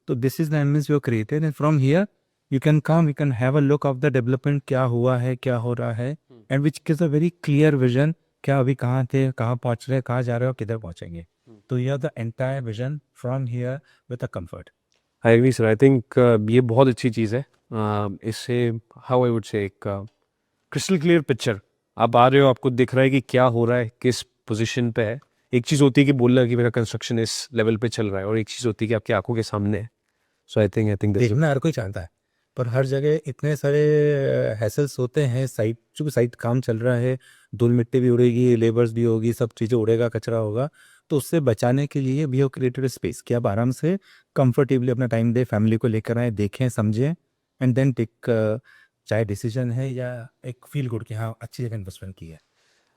तो this is the elements you created and from here you can come, you can have a look of the development, क्या हुआ है, क्या हो रहा है, and which gives a very clear vision, क्या अभी कहाँ थे, कहाँ पहुँच रहे हैं, कहाँ जा रहे हो, किधर पहुँचेंगे। तो you have the entire vision from here with a comfort. I agree sir, I think ये बहुत अच्छी चीज़ है। इससे हाउ आई वुड से एक क्रिस्टल क्लियर पिक्चर, आप आ रहे हो, आपको दिख रहा है कि क्या हो रहा है, किस पोजीशन पे है। एक चीज़ होती है कि बोलना कि मेरा कंस्ट्रक्शन इस लेवल पे चल रहा है, और एक चीज़ होती है कि आपकी आंखों के सामने है। सो आई थिंक देखना हर कोई चाहता है, पर हर जगह इतने सारे हैसल्स होते हैं। साइट, चूँकि साइट काम चल रहा है, धूल मिट्टी भी उड़ेगी, लेबर्स भी होगी, सब चीज़ें उड़ेगा, कचरा होगा, तो उससे बचाने के लिए वी हैव क्रिएटेड स्पेस कि आप आराम से कंफर्टेबली अपना टाइम दें, फैमिली को लेकर आए, देखें, समझें, एंड देन टेक, चाहे डिसीजन है या एक फील गुड कि हाँ अच्छी जगह इन्वेस्टमेंट की है।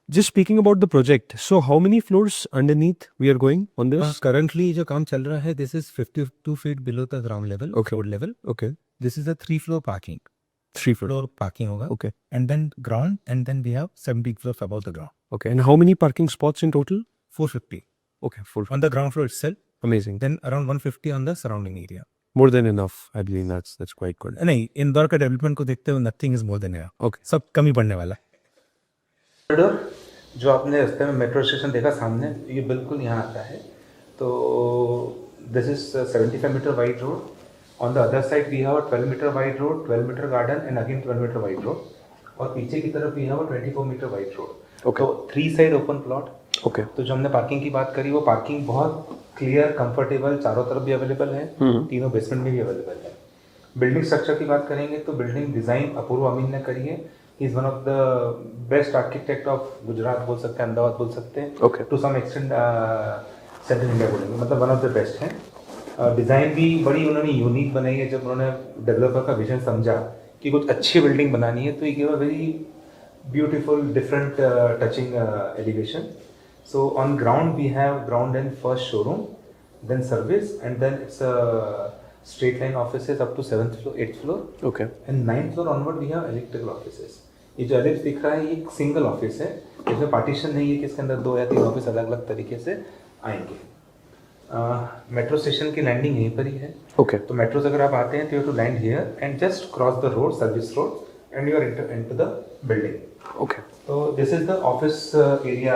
Just speaking about the project, so how many floors underneath we are going on this? Currently जो काम चल रहा है, this is 52 feet below the ground level, floor level. Okay, this is a 3 floor parking, 3 floor. Floor parking होगा, Okay, and then ground, and then we have 70 floor about the ground, okay. And how many parking spots in total? 450 Okay, full. on the ground floor itself, Amazing. then around 150 on the surrounding area. More than enough. I believe that's quite good. नहीं, इंदौर का development को देखते हुए nothing is more than enough, Okay. सब कमी पड़ने वाला। Corridor जो आपने रास्ते में मेट्रो स्टेशन देखा सामने, ये बिल्कुल यहाँ आता है। तो this is 75 metre wide road, on the other side we have a 12 metre wide road, 12 metre garden and again 12 metre wide road, और पीछे की तरफ we have a 24 metre wide road. Okay. तो 3 साइड ओपन प्लॉट। Okay. तो जो हमने parking की बात करी, वो पार्किंग बहुत क्लियर, कंफर्टेबल, चारों तरफ भी अवेलेबल है, तीनों बेसमेंट में भी अवेलेबल है। बिल्डिंग स्ट्रक्चर की बात करेंगे तो बिल्डिंग डिज़ाइन अपूर्व अमीन ने करी है। He is one of the best architect of Gujarat बोल सकते हैं, अहमदाबाद बोल सकते हैं, Okay. To some extent central India बोलेंगे, मतलब वन ऑफ द बेस्ट हैं। डिज़ाइन भी बड़ी उन्होंने यूनिक बनाई है। जब उन्होंने डेवलपर का विजन समझा कि कुछ अच्छी बिल्डिंग बनानी है, तो ये give a very beautiful different touching elevation. So on ground we have ground and first showroom, then service, and then it's a straight line offices up to 7th floor, 8th floor, Okay. and 9th floor onward we have electrical offices. ये जो ellipse दिख रहा है, ये एक single office है, इसमें partition नहीं है कि इसके अंदर 2 या 3 ऑफिस अलग अलग तरीके से आएंगे। मेट्रो स्टेशन की लैंडिंग यहीं पर ही है। Okay. तो मेट्रोज अगर आप आते हैं तो you to land here and just cross the road, service road, and you are into the building. Okay. तो this is the office area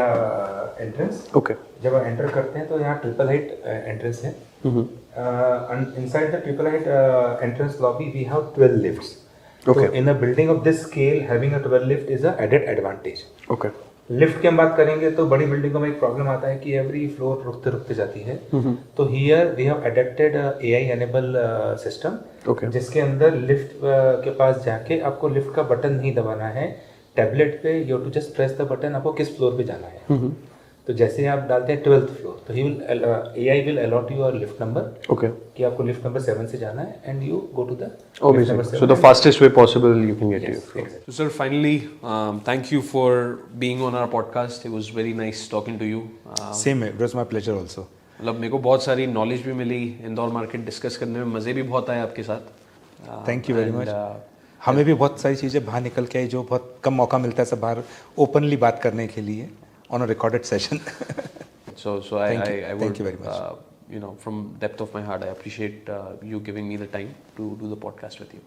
entrance. Okay. जब आप एंटर करते हैं तो यहाँ ट्रिपल हाइट एंट्रेंस है। Inside the triple height entrance lobby we have 12 lifts. Okay. तो in a building of this scale having a 12 lift is a added advantage. Okay. Lift की हम बात करेंगे तो बड़ी बिल्डिंगों में एक प्रॉब्लम आता है कि एवरी फ्लोर रुकते रुकते जाती है। तो here we have adapted AI enable system, Okay. जिसके अंदर लिफ्ट के पास जाके आपको लिफ्ट का बटन नहीं दबाना है, टैबलेट पे you to just press the button, आपको किस फ्लोर पे जाना है। तो जैसे आप डालते हैं 12th फ्लोर, तो he will AI will allot your lift number Okay. कि आपको लिफ्ट नंबर 7 से जाना है, and you go to the Amazing. So the fastest way possible you can get to you. So sir, finally, thank you for being on our podcast. It was very nice talking to you. Same है, it was my pleasure also. मतलब मेरे को बहुत सारी knowledge भी मिली, Indore market discuss करने में मज़े भी बहुत आए आपके साथ. Thank you very And, much. हमें भी बहुत सारी चीज़ें बाहर निकल के आई जो बहुत कम मौका मिलता है सब बाहर ओपनली बात करने के लिए on a recorded session. So Thank you. I Thank would, you very much. you know, from depth of my heart, I appreciate you giving me the time to do the podcast with you.